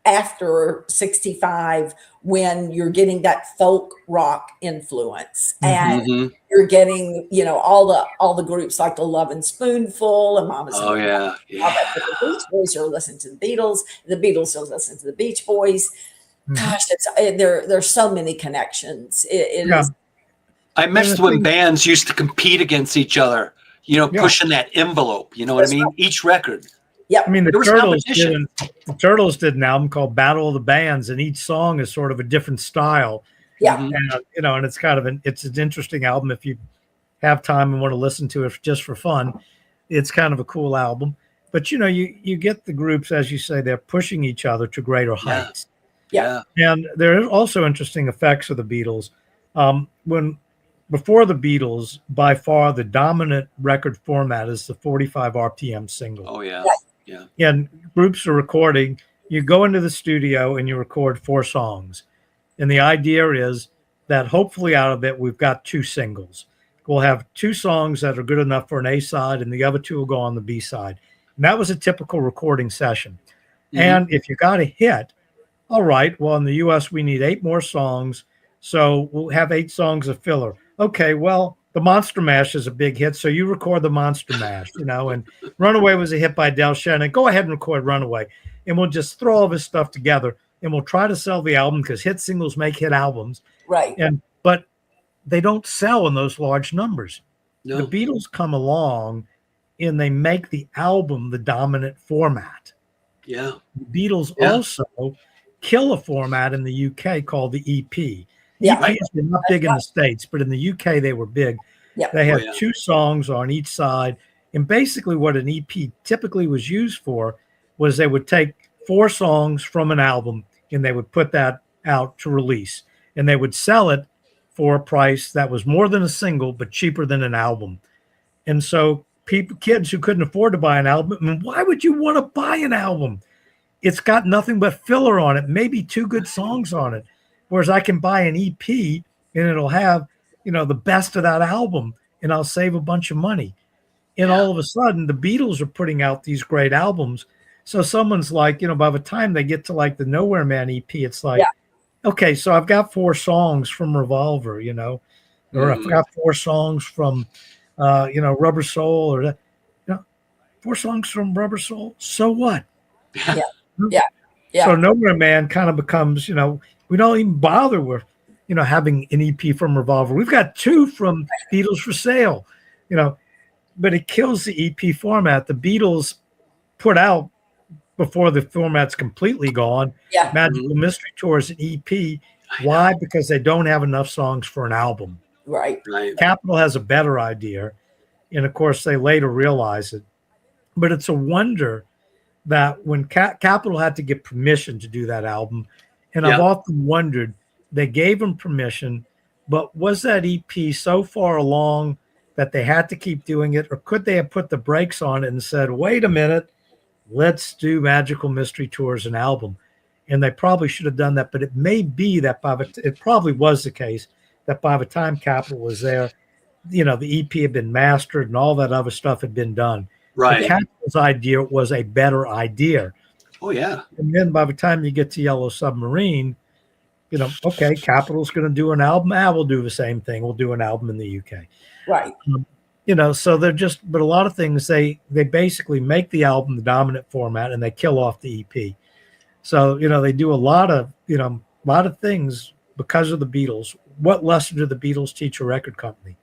after 65 when you're getting that folk rock influence and you're getting all the groups like the Lovin' Spoonful and Mama's all that. The Beach Boys are listening to the Beatles are listening to the Beach Boys. Gosh, there's so many connections. It is. I missed when bands used to compete against each other, pushing that envelope, what I mean? Right. Each record. Yeah, I mean, the Turtles did an album called Battle of the Bands, and each song is sort of a different style. Yeah, and it's kind of it's an interesting album if you have time and want to listen to it just for fun. It's kind of a cool album, but you get the groups, as you say, they're pushing each other to greater heights. Yeah, and there are also interesting effects of the Beatles. Before the Beatles, by far the dominant record format is the 45 RPM single. Oh yeah. Yeah. And groups are recording. You go into the studio and you record 4 songs. And the idea is that hopefully out of it, we've got 2 singles. We'll have 2 songs that are good enough for an A side, and the other 2 will go on the B side. And that was a typical recording session. Mm-hmm. And if you got a hit, all right, well, in the US, we need 8 more songs. So we'll have 8 songs of filler. Okay, well, the Monster Mash is a big hit, so you record the Monster Mash, and Runaway was a hit by Del Shannon. Go ahead and record Runaway. And we'll just throw all this stuff together, and we'll try to sell the album because hit singles make hit albums. Right. But they don't sell in those large numbers. No. The Beatles come along, and they make the album the dominant format. Yeah. The Beatles also kill a format in the UK called the EP. Yeah. EPs were not big in the States, but in the UK they were big. Yeah. They had 2 songs on each side. And basically what an EP typically was used for was they would take 4 songs from an album and they would put that out to release. And they would sell it for a price that was more than a single, but cheaper than an album. And so kids who couldn't afford to buy an album, I mean, why would you want to buy an album? It's got nothing but filler on it, maybe 2 good songs on it. Whereas I can buy an EP and it'll have, the best of that album, and I'll save a bunch of money. And all of a sudden, the Beatles are putting out these great albums. So someone's like, by the time they get to like the Nowhere Man EP, it's like, okay, so I've got 4 songs from Revolver, or I've got 4 songs from, Rubber Soul, or 4 songs from Rubber Soul. So what? Yeah. So Nowhere Man kind of becomes, we don't even bother with, having an EP from Revolver. We've got 2 from Beatles for Sale, but it kills the EP format. The Beatles put out, before the format's completely gone, Magical Mystery Tour is an EP. Why? Because they don't have enough songs for an album. Right. Capitol has a better idea. And of course, they later realize it. But it's a wonder that when Capitol had to get permission to do that album, and I've often wondered, they gave them permission, but was that EP so far along that they had to keep doing it, or could they have put the brakes on it and said, wait a minute, let's do Magical Mystery Tour as an album? And they probably should have done that, but it may be that it probably was the case that by the time Capitol was there, the EP had been mastered and all that other stuff had been done. Right. Capitol's idea was a better idea. Oh, yeah. And then by the time you get to Yellow Submarine, okay, Capitol's going to do an album. We'll do the same thing. We'll do an album in the UK. Right. So they're but a lot of things, they basically make the album the dominant format and they kill off the EP. So, they do a lot of things because of the Beatles. What lesson do the Beatles teach a record company?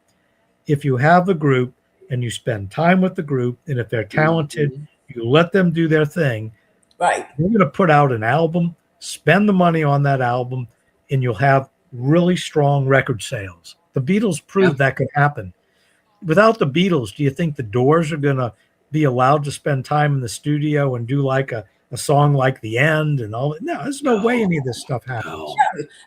If you have a group and you spend time with the group, and if they're talented, you let them do their thing. Right. You're going to put out an album, spend the money on that album, and you'll have really strong record sales. The Beatles proved that could happen. Without the Beatles, do you think the Doors are going to be allowed to spend time in the studio and do like a song like The End and all that? No, there's no way any of this stuff happens. No.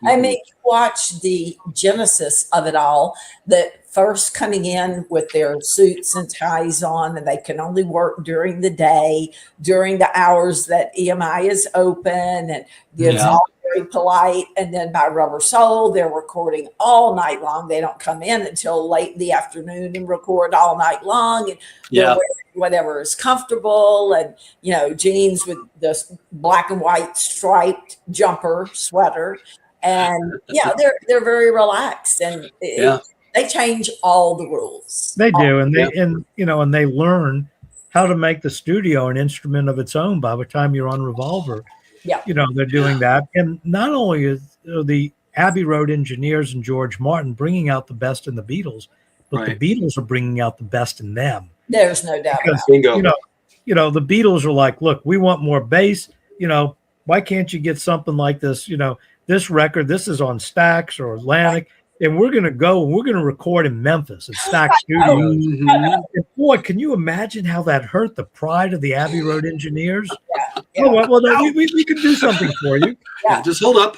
I mean, watch the genesis of it all, that first coming in with their suits and ties on, and they can only work during the day, during the hours that EMI is open, and it's all very polite. And then by Rubber Soul, they're recording all night long. They don't come in until late in the afternoon and record all night long. And they're wearing whatever is comfortable, and jeans with this black and white striped jumper sweater, and they're very relaxed, and they change all the rules. They do, and they learn how to make the studio an instrument of its own. By the time you're on Revolver, they're doing that. And not only is the Abbey Road engineers and George Martin bringing out the best in the Beatles, but the Beatles are bringing out the best in them. There's no doubt about it. The Beatles are like, look, we want more bass. Why can't you get something like this? This record, this is on Stax or Atlantic. And we're going to record in Memphis at Stax Studios. And boy, can you imagine how that hurt the pride of the Abbey Road engineers? We can do something for you. Just hold up.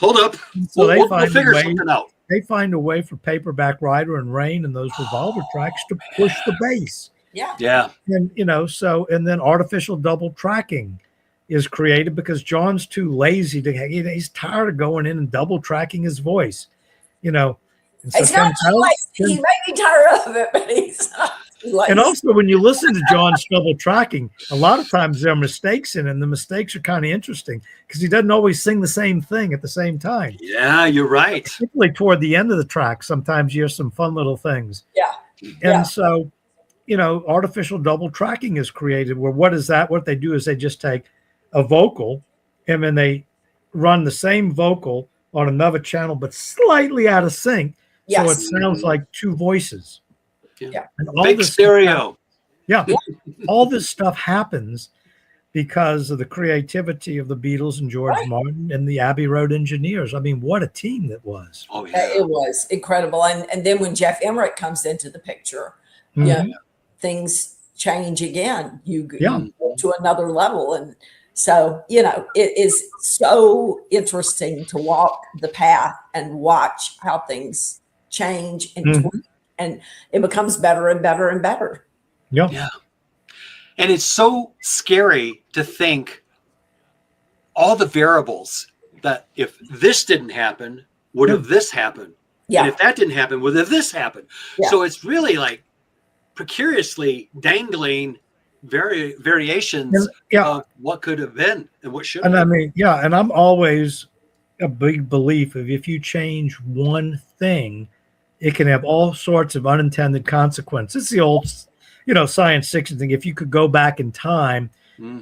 So we'll figure something out. They find a way for Paperback Writer and Rain and those Revolver tracks to push the bass. Yeah. And, and then artificial double tracking is created because John's too lazy he's tired of going in and double tracking his voice. And so It's not too late. He may be tired of it, but he's not too late. And also, when you listen to John's double tracking, a lot of times there are mistakes in it, and the mistakes are kind of interesting because he doesn't always sing the same thing at the same time. Yeah, you're right. Particularly toward the end of the track, sometimes you hear some fun little things. Yeah. And so, you know, artificial double tracking is created where what is that? What they do is they just take a vocal and then they run the same vocal on another channel, but slightly out of sync. Yes. So it sounds like two voices. Yeah. And all Big this stereo. all this stuff happens because of the creativity of the Beatles and George Martin and the Abbey Road engineers. I mean, what a team that was. Oh, yeah. It was incredible. And then when Jeff Emmerich comes into the picture, things change again. You go to another level. And so, you know, it is so interesting to walk the path and watch how things change and tweak, and it becomes better and better and better. Yeah. And it's so scary to think all the variables that if this didn't happen, would have this happened? Yeah. And if that didn't happen, would have this happened? Yeah. So it's really like precariously dangling variations of what could have been and what should have been. I mean, and I'm always a big belief of if you change one thing, it can have all sorts of unintended consequences. It's the old, you know, science fiction thing. If you could go back in time,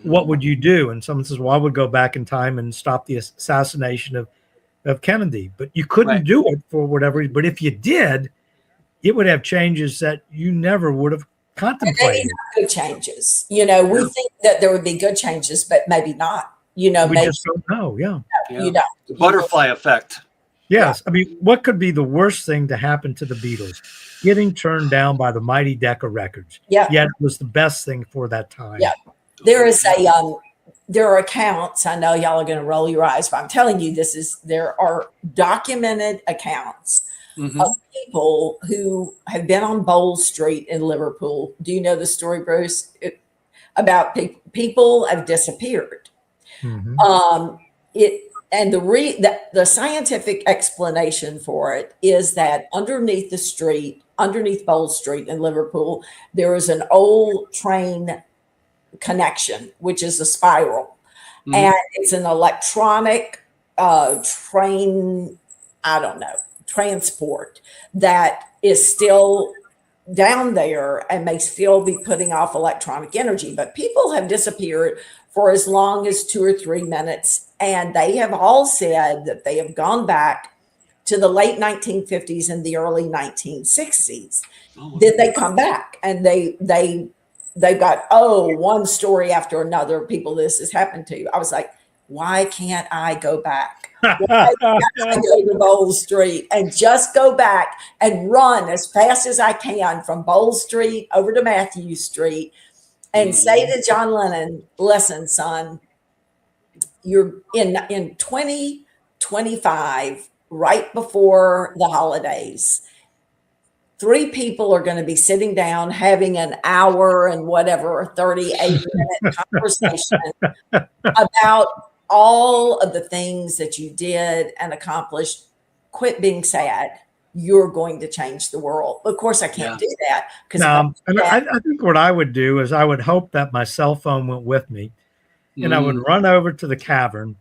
what would you do? And someone says, well, I would go back in time and stop the assassination of Kennedy. But you couldn't do it for whatever. But if you did, it would have changes that you never would have contemplated. Good changes. You know, we think that there would be good changes, but maybe not. You know, we maybe just don't know. You don't. The butterfly effect. Yes. I mean, what could be the worst thing to happen to the Beatles? Getting turned down by the mighty Decca Records. Yeah. Yet it was the best thing for that time. Yeah. There is there are accounts. I know y'all are going to roll your eyes, but I'm telling you, there are documented accounts of people who have been on Bowl Street in Liverpool. Do you know the story, Bruce? About people have disappeared. And the scientific explanation for it is that underneath Bowl Street in Liverpool, there is an old train connection, which is a spiral, and it's an electronic train, transport that is still down there and may still be putting off electronic energy. But people have disappeared for as long as 2 or 3 minutes. And they have all said that they have gone back to the late 1950s and the early 1960s. Then they come back and they've got, one story after another, people this has happened to. I was like, why can't I go back? Why can't I go to Bowl Street and just go back and run as fast as I can from Bowl Street over to Matthew Street and say to John Lennon, listen, son, you're in 2025, right before the holidays, 3 people are going to be sitting down having an hour and whatever, 38-minute conversation about all of the things that you did and accomplished. Quit being sad. You're going to change the world. Of course, I can't do that. I think what I would do is I would hope that my cell phone went with me. And I would run over to the cavern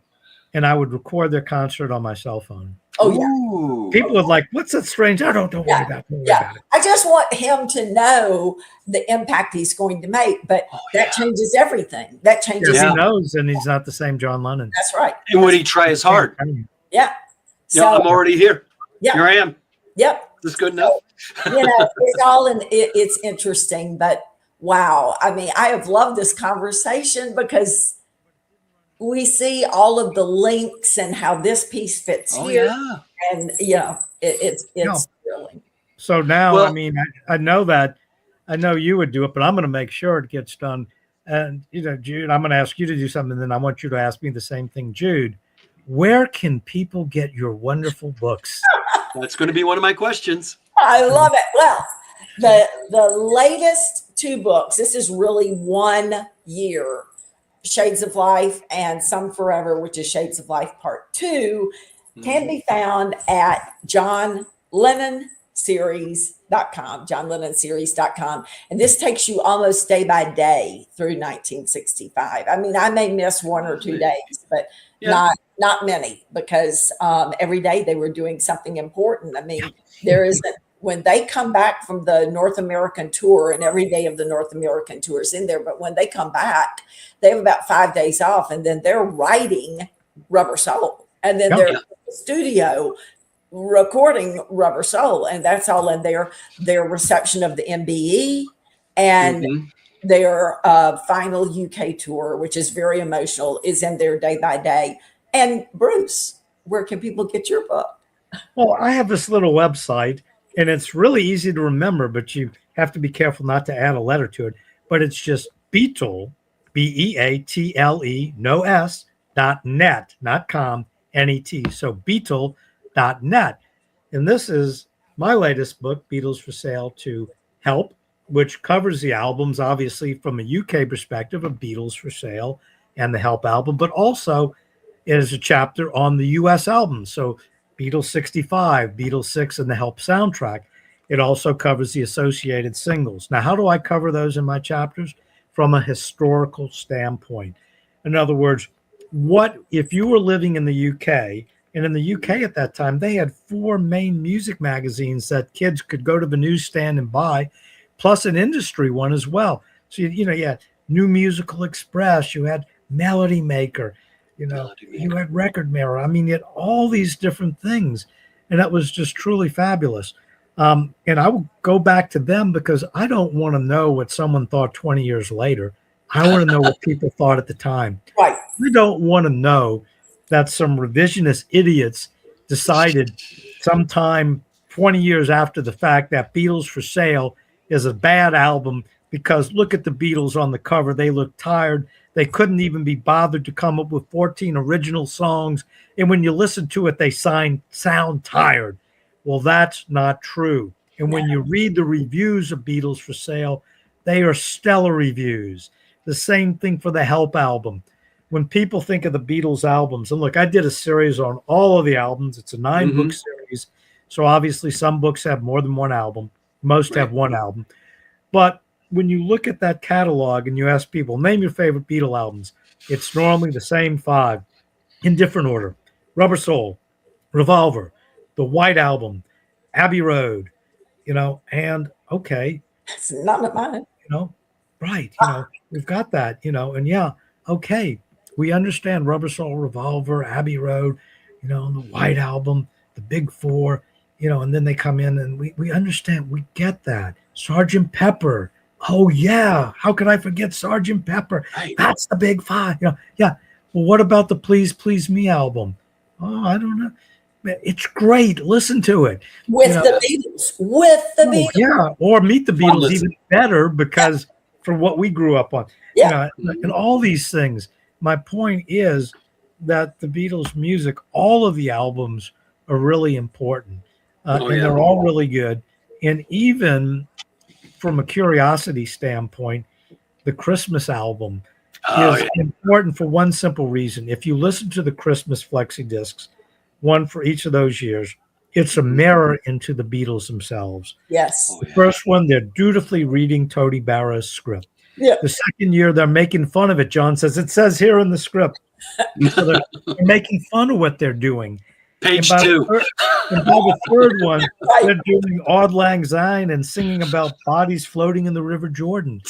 and I would record their concert on my cell phone. Oh, yeah. People would like, what's that strange? Don't worry about it. I just want him to know the impact he's going to make, but that changes everything. That changes. He knows, and he's not the same John Lennon. That's right. And would he try as hard? Yeah. So, I'm already here. Yeah. Here I am. Yep. This is good enough. It's all it's interesting, but wow. I mean, I have loved this conversation because we see all of the links and how this piece fits here. Yeah. And it's thrilling. So now, I mean, I know you would do it, but I'm going to make sure it gets done. And, Jude, I'm going to ask you to do something, and then I want you to ask me the same thing. Jude, where can people get your wonderful books? That's going to be one of my questions. I love it. Well, the latest 2 books, this is really 1 year, Shades of Life and Some Forever, which is Shades of Life Part 2, can be found at John LennonSeries.com, JohnLennonSeries.com. And this takes you almost day by day through 1965. I mean, I may miss 1 or 2 days, but not many, because every day they were doing something important. I mean, there isn't, when they come back from the North American tour, and every day of the North American tour is in there, but when they come back, they have about 5 days off, and then they're writing Rubber Soul, and then they're in the studio recording Rubber Soul, and that's all in their reception of the MBE and their final UK tour, which is very emotional, is in there day by day. And Bruce, where can people get your book? Well, I have this little website, and it's really easy to remember, but you have to be careful not to add a letter to it. But it's just Beatle, BEATLE, no S, .net, not com, NET. So Beatle.net. And this is my latest book, Beatles for Sale to Help, which covers the albums, obviously, from a UK perspective of Beatles for Sale and the Help album, but also it is a chapter on the US albums. So Beatles 65, Beatles 6, and the Help soundtrack. It also covers the associated singles. Now, how do I cover those in my chapters? From a historical standpoint. In other words, what if you were living in the UK, and in the UK at that time, they had 4 main music magazines that kids could go to the newsstand and buy, plus an industry one as well. So, you had New Musical Express, you had Melody Maker, you had Record Mirror. I mean, you had all these different things, and that was just truly fabulous. And I will go back to them because I don't want to know what someone thought 20 years later. I want to know what people thought at the time. Right. We don't want to know that some revisionist idiots decided sometime 20 years after the fact that Beatles for Sale is a bad album because look at the Beatles on the cover. They look tired. They couldn't even be bothered to come up with 14 original songs. And when you listen to it, they sound tired. Well, that's not true. And when you read the reviews of Beatles for Sale, they are stellar reviews. The same thing for the Help album. When people think of the Beatles albums, and look, I did a series on all of the albums. It's a 9-book series. So obviously some books have more than one album. Most have one album. But when you look at that catalog and you ask people, name your favorite Beatle albums, it's normally the same 5 in different order. Rubber Soul, Revolver, the White Album, Abbey Road, and okay. It's none of mine. Right. We've got that, and okay. We understand Rubber Soul, Revolver, Abbey Road, the White Album, the Big 4, and then they come in and we understand, we get that. Sgt. Pepper. Oh yeah. How could I forget Sgt. Pepper? Right. That's the Big 5. Yeah. Well, what about the Please Please Me album? Oh, I don't know. It's great. Listen to it. With the Beatles. Yeah. Or Meet the Beatles, even better because for what we grew up on. And all these things. My point is that the Beatles music, all of the albums are really important. And they're all really good. And even from a curiosity standpoint, the Christmas album is important for one simple reason. If you listen to the Christmas flexi discs, one for each of those years, it's a mirror into the Beatles themselves. Yes. The first one, they're dutifully reading Tony Barrow's script. Yeah. The second year, they're making fun of it. John says, it says here in the script. So they're making fun of what they're doing. Page 2. And by the third one, they're doing Auld Lang Syne and singing about bodies floating in the River Jordan.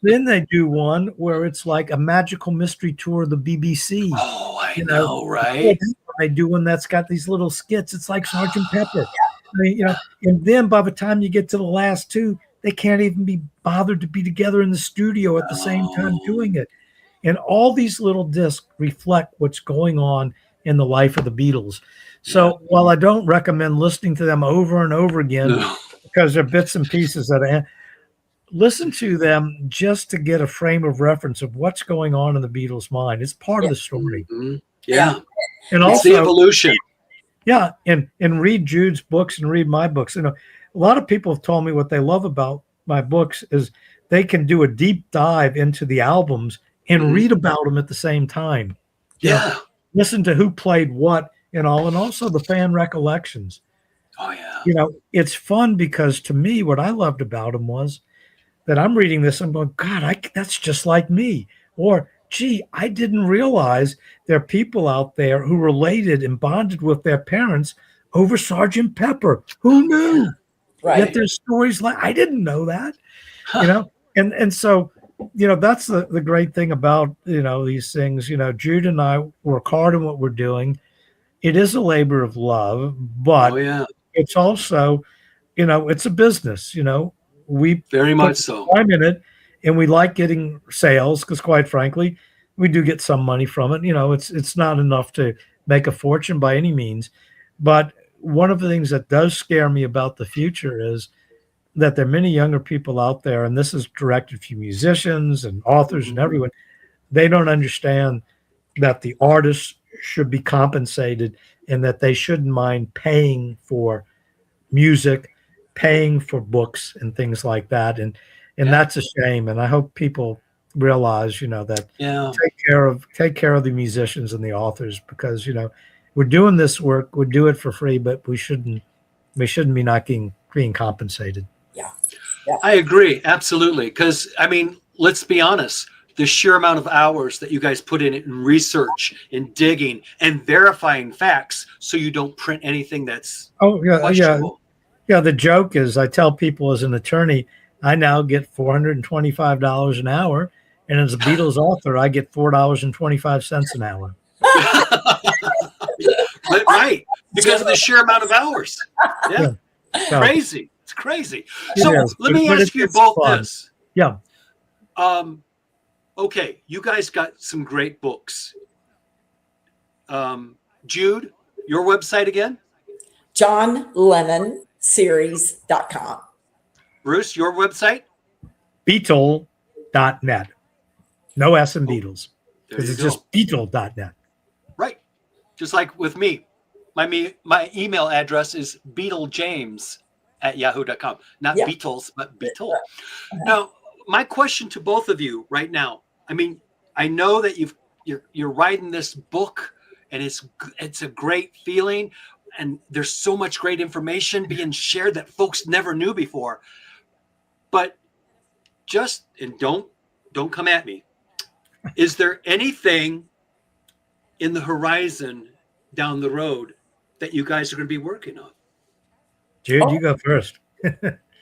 Then they do one where it's like a magical mystery tour of the BBC. Oh, I know, right? They do one that's got these little skits. It's like Sgt. Pepper. I mean, and then by the time you get to the last 2, they can't even be bothered to be together in the studio at the same time doing it. And all these little discs reflect what's going on in the life of the Beatles. So while I don't recommend listening to them over and over again, because they're bits and pieces that listen to them just to get a frame of reference of what's going on in the Beatles' mind. It's part of the story. Yeah. And it's also the evolution. Yeah. And read Jude's books and read my books. A lot of people have told me what they love about my books is they can do a deep dive into the albums and read about them at the same time. Yeah. Listen to who played what and all, and also the fan recollections. Oh yeah. You know, it's fun because to me, what I loved about them was that I'm reading this, I'm going, God, that's just like me. Or, gee, I didn't realize there are people out there who related and bonded with their parents over Sergeant Pepper. Who knew? Right. Yet there's stories like I didn't know that, you know, and so, you know, that's the great thing about, you know, these things. You know, Jude and I work hard on what we're doing. It is a labor of love, but Oh yeah. it's also, you know, it's a business. You know, we Very put much so. time in it, and we like getting sales because, quite frankly, we do get some money from it. You know, it's not enough to make a fortune by any means, but one of the things that does scare me about the future is that there are many younger people out there, and this is directed to musicians and authors and everyone. They don't understand that the artists should be compensated and that they shouldn't mind paying for music, paying for books and things like that. And that's a shame. And I hope people realize, you know, that take care of the musicians and the authors, because, you know, we're doing this work, we do it for free, but we shouldn't be not being compensated. Yeah. I agree. Absolutely. Because, I mean, let's be honest. The sheer amount of hours that you guys put in research, in digging, and verifying facts so you don't print anything that's questionable. Yeah. The joke is I tell people as an attorney, I now get $425 an hour. And as a Beatles author, I get $4.25 an hour. But, right. Because of the sheer amount of hours. Yeah. So, crazy. It's crazy. So let me ask you both this. Yeah. Okay, you guys got some great books. Jude, your website again? John Lennon Series.com. Bruce, your website? Beatle.net. No S in Beatles. Because it's just Beatle.net. Right. Just like with me. My email address is beetlejames@yahoo.com. Not Beatles, but Beatle. Now, my question to both of you right now, I mean, I know that you're writing this book, and it's a great feeling, and there's so much great information being shared that folks never knew before. But don't come at me. Is there anything in the horizon down the road that you guys are going to be working on? Jude, you go first.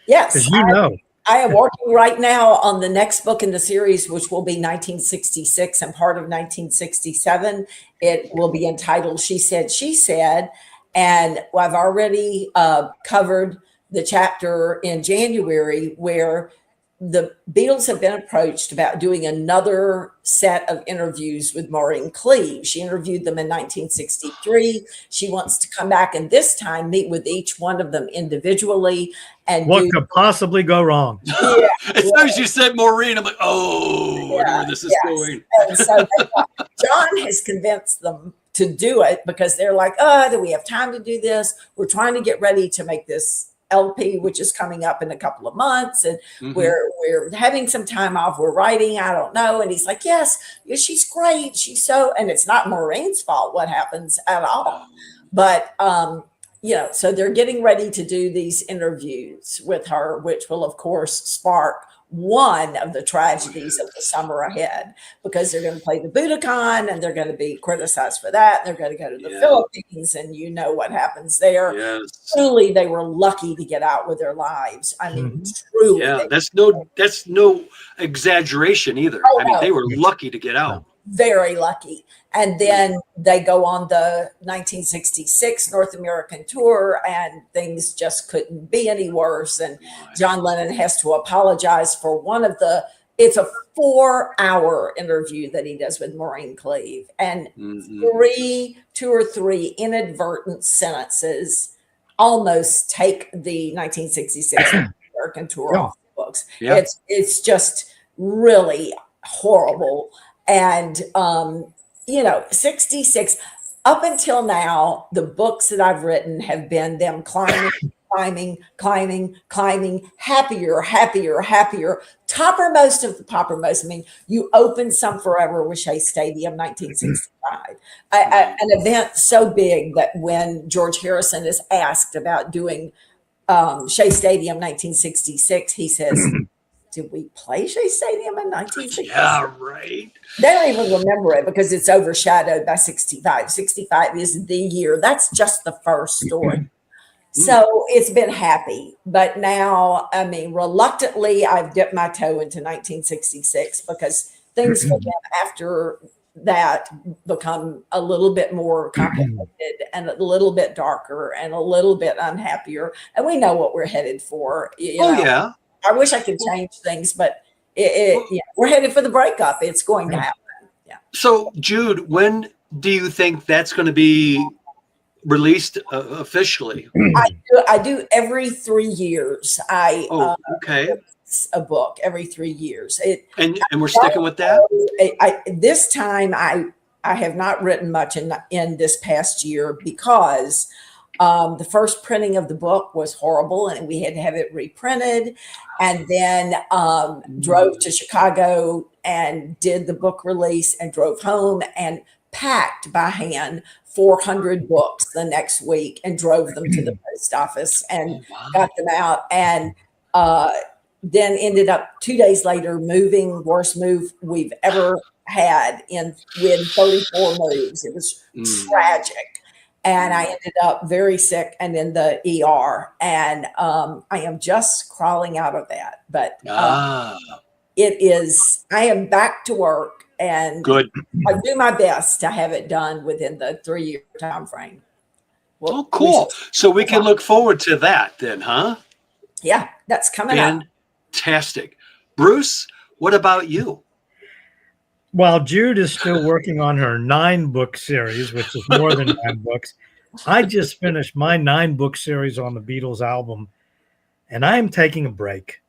Yes. Because you know. I am working right now on the next book in the series, which will be 1966 and part of 1967. It will be entitled She Said, She Said. And I've already covered the chapter in January where the Beatles have been approached about doing another set of interviews with Maureen Cleave. She interviewed them in 1963. She wants to come back and this time meet with each one of them individually. And what could possibly go wrong? As soon as you said Maureen, I'm like, oh, I know where this is going. And so John has convinced them to do it because they're like, do we have time to do this? We're trying to get ready to make this LP, which is coming up in a couple of months, and we're having some time off. We're writing, I don't know. And he's like, yes, she's great. She's so, and it's not Maureen's fault what happens at all. But so they're getting ready to do these interviews with her, which will of course spark one of the tragedies of the summer ahead, because they're going to play the Budokan and they're going to be criticized for that. They're going to go to the Philippines, and you know what happens there. Yes. Truly, they were lucky to get out with their lives. I mean, truly. Yeah, that's no exaggeration either. They were lucky to get out. Very lucky. And then they go on the 1966 North American tour, and things just couldn't be any worse. And John Lennon has to apologize for it's a 4-hour interview that he does with Maureen Cleave, and two or three inadvertent sentences almost take the 1966 American tour off the books. Yeah. It's just really horrible. And, 66, up until now, the books that I've written have been them climbing climbing, happier, happier, happier. Toppermost of the poppermost. I mean, you opened Some Forever with Shea Stadium, 1965. An event so big that when George Harrison is asked about doing Shea Stadium 1966, he says, did we play Shea Stadium in 1966? Yeah, right. They don't even remember it because it's overshadowed by 65. 65 is the year. That's just the first story. So it's been happy. But now, I mean, reluctantly, I've dipped my toe into 1966 because things for them after that become a little bit more complicated and a little bit darker and a little bit unhappier. And we know what we're headed for. You know? Yeah. I wish I could change things, but we're headed for the breakup. It's going to happen. Yeah. So, Jude, when do you think that's going to be released officially? I do every 3 years. Okay. A book every 3 years. And we're sticking with that. This time, I have not written much in this past year because the first printing of the book was horrible, and we had to have it reprinted. And then drove to Chicago and did the book release, and drove home and packed by hand 400 books the next week and drove them to the post office and got them out. And then ended up 2 days later moving, worst move we've ever had with 34 moves. It was tragic. And I ended up very sick and in the ER. And I am just crawling out of that. But I am back to work, and good. I do my best to have it done within the 3-year time frame. Well, cool. So we can look forward to that then, huh? Yeah, that's coming up. Fantastic. Bruce, what about you? While Jude is still working on her 9-book series, which is more than 9 books, I just finished my 9-book series on the Beatles album, and I am taking a break.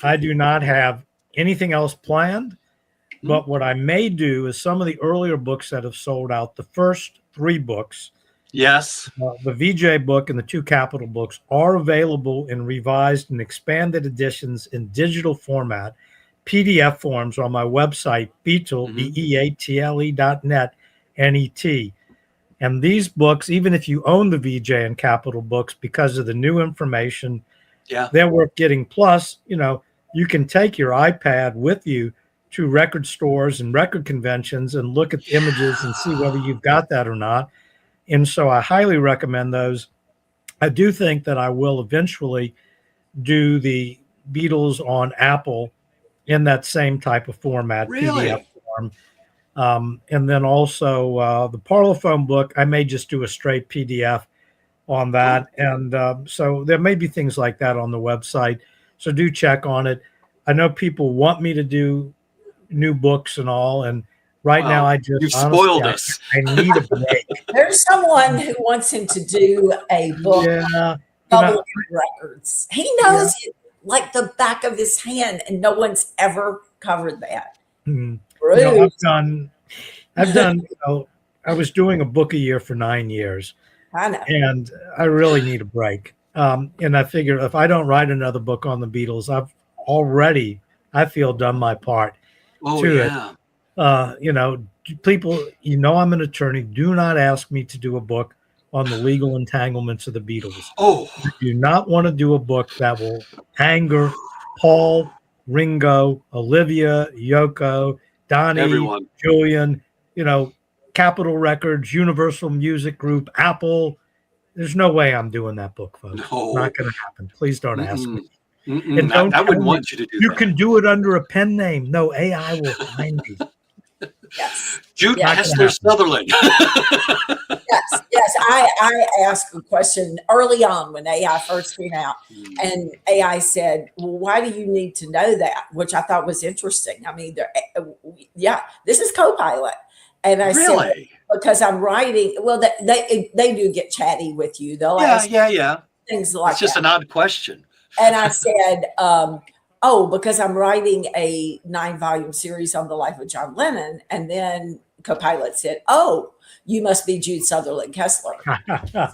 I do not have anything else planned, but what I may do is some of the earlier books that have sold out, the first 3 books, yes, the VJ book and the 2 Capitol books are available in revised and expanded editions in digital format. PDF forms on my website, beatle.net, N-E-T. And these books, even if you own the VJ and Capitol books, because of the new information, they're worth getting. Plus, you can take your iPad with you to record stores and record conventions and look at the images and see whether you've got that or not. And so I highly recommend those. I do think that I will eventually do the Beatles on Apple in that same type of format, PDF form. And then also the Parlophone book, I may just do a straight PDF on that. And so there may be things like that on the website. So do check on it. I know people want me to do new books and all. And right now I just you've spoiled us. I need a break. There's someone who wants him to do a book on records. He knows it like the back of his hand, and no one's ever covered that. I've done I was doing a book a year for 9 years. I know. And I really need a break. And I figure if I don't write another book on the Beatles, I've already, I feel, done my part to it. People, I'm an attorney. Do not ask me to do a book on the legal entanglements of the Beatles. I do not want to do a book that will anger Paul, Ringo, Olivia, Yoko, Donnie, everyone. Julian, Capitol Records, Universal Music Group, Apple. There's no way I'm doing that book, folks. No. It's not going to happen. Please don't ask me. And don't I wouldn't want you to do you that. Can do it under a pen name. No, AI will find you. Yes. Jude Kessler Southerland. Yes. I asked a question early on when AI first came out, and AI said, well, why do you need to know that? Which I thought was interesting. I mean, this is Copilot. And I said, because I'm writing, well, they do get chatty with you. They'll ask things like that. It's just an odd question. And I said, because I'm writing a 9-volume series on the life of John Lennon. And then Copilot said, you must be Jude Southerland Kessler.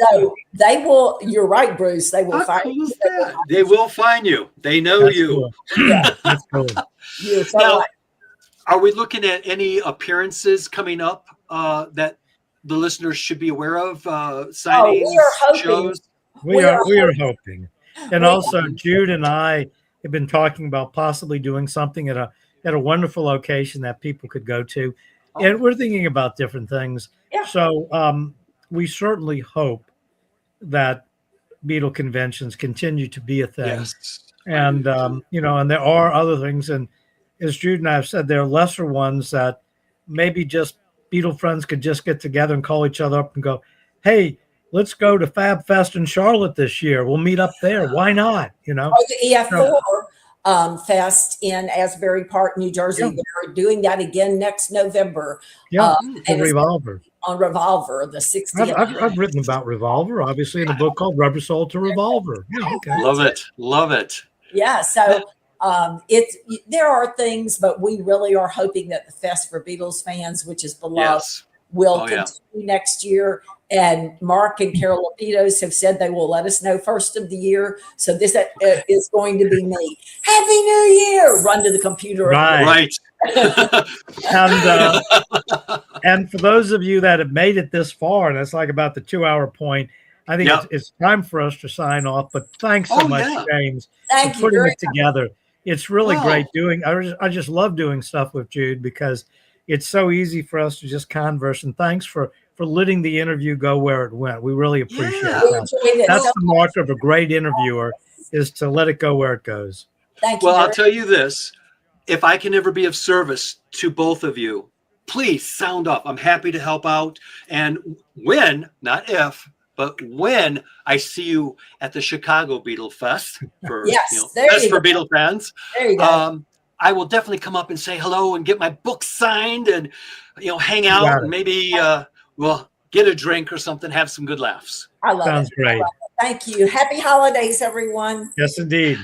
So they will, you're right, Bruce, they will find you. They will find you. They know you. Cool. Yeah. That's cool. You're so Now, right. are we looking at any appearances coming up that the listeners should be aware of? Signings, we are hoping. shows? We are hoping. And also Jude and I have been talking about possibly doing something at a wonderful location that people could go to. And we're thinking about different things. Yeah. So we certainly hope that Beatle conventions continue to be a thing. Yes. And and there are other things. And as Jude and I have said, there are lesser ones that maybe just Beatle friends could just get together and call each other up and go, hey, let's go to Fab Fest in Charlotte this year. We'll meet up there. Why not? Or the EF4 Fest in Asbury Park, New Jersey. Yeah. They're doing that again next November. Yeah, and Revolver. On Revolver, the 60th. I've written about Revolver, obviously, in a book called Rubber Soul to Revolver. Yeah, okay. Love it. Love it. Yeah, so there are things, but we really are hoping that the Fest for Beatles fans, which is beloved, will continue next year. And Mark and Carol Lapidos have said they will let us know first of the year. So this is going to be me. Happy New Year! Run to the computer. Right. And for those of you that have made it this far, and that's like about the 2-hour point, I think it's time for us to sign off. But thanks so much, James, for putting it together. It's really great doing. I just love doing stuff with Jude because it's so easy for us to just converse. And thanks for letting the interview go where it went. We really appreciate that. That's the mark of a great interviewer, is to let it go where it goes. Thank you. Well, I'll tell you this. If I can ever be of service to both of you, please sound off. I'm happy to help out. And when, not if, but when I see you at the Chicago Beatle Fest for Fest for Beatle fans, there you go. I will definitely come up and say hello and get my book signed and hang out and maybe we'll get a drink or something, have some good laughs. I love it. Sounds great. Thank you. Happy holidays, everyone. Yes, indeed.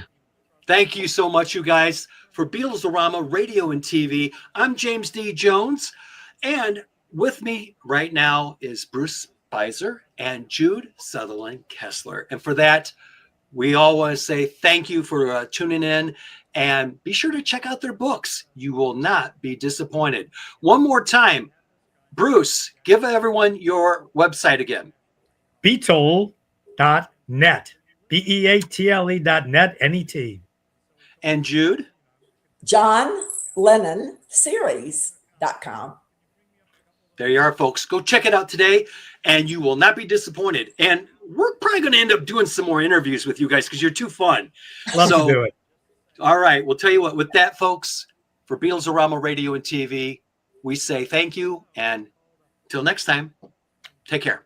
Thank you so much, you guys. For Beatles-A-Rama Radio and TV, I'm James D. Jones, and with me right now is Bruce Spizer and Jude Southerland Kessler. And for that, we all want to say thank you for tuning in, and be sure to check out their books. You will not be disappointed. One more time, Bruce, give everyone your website again. Beatle.net. BEATLE.net, N-E-T. And Jude? John Lennon Series.com. There you are, folks. Go check it out today, and you will not be disappointed. And we're probably going to end up doing some more interviews with you guys because you're too fun. Love to do it. All right. We'll tell you what, with that, folks, for Beatles-A-Rama Radio and TV, we say thank you. And until next time, take care.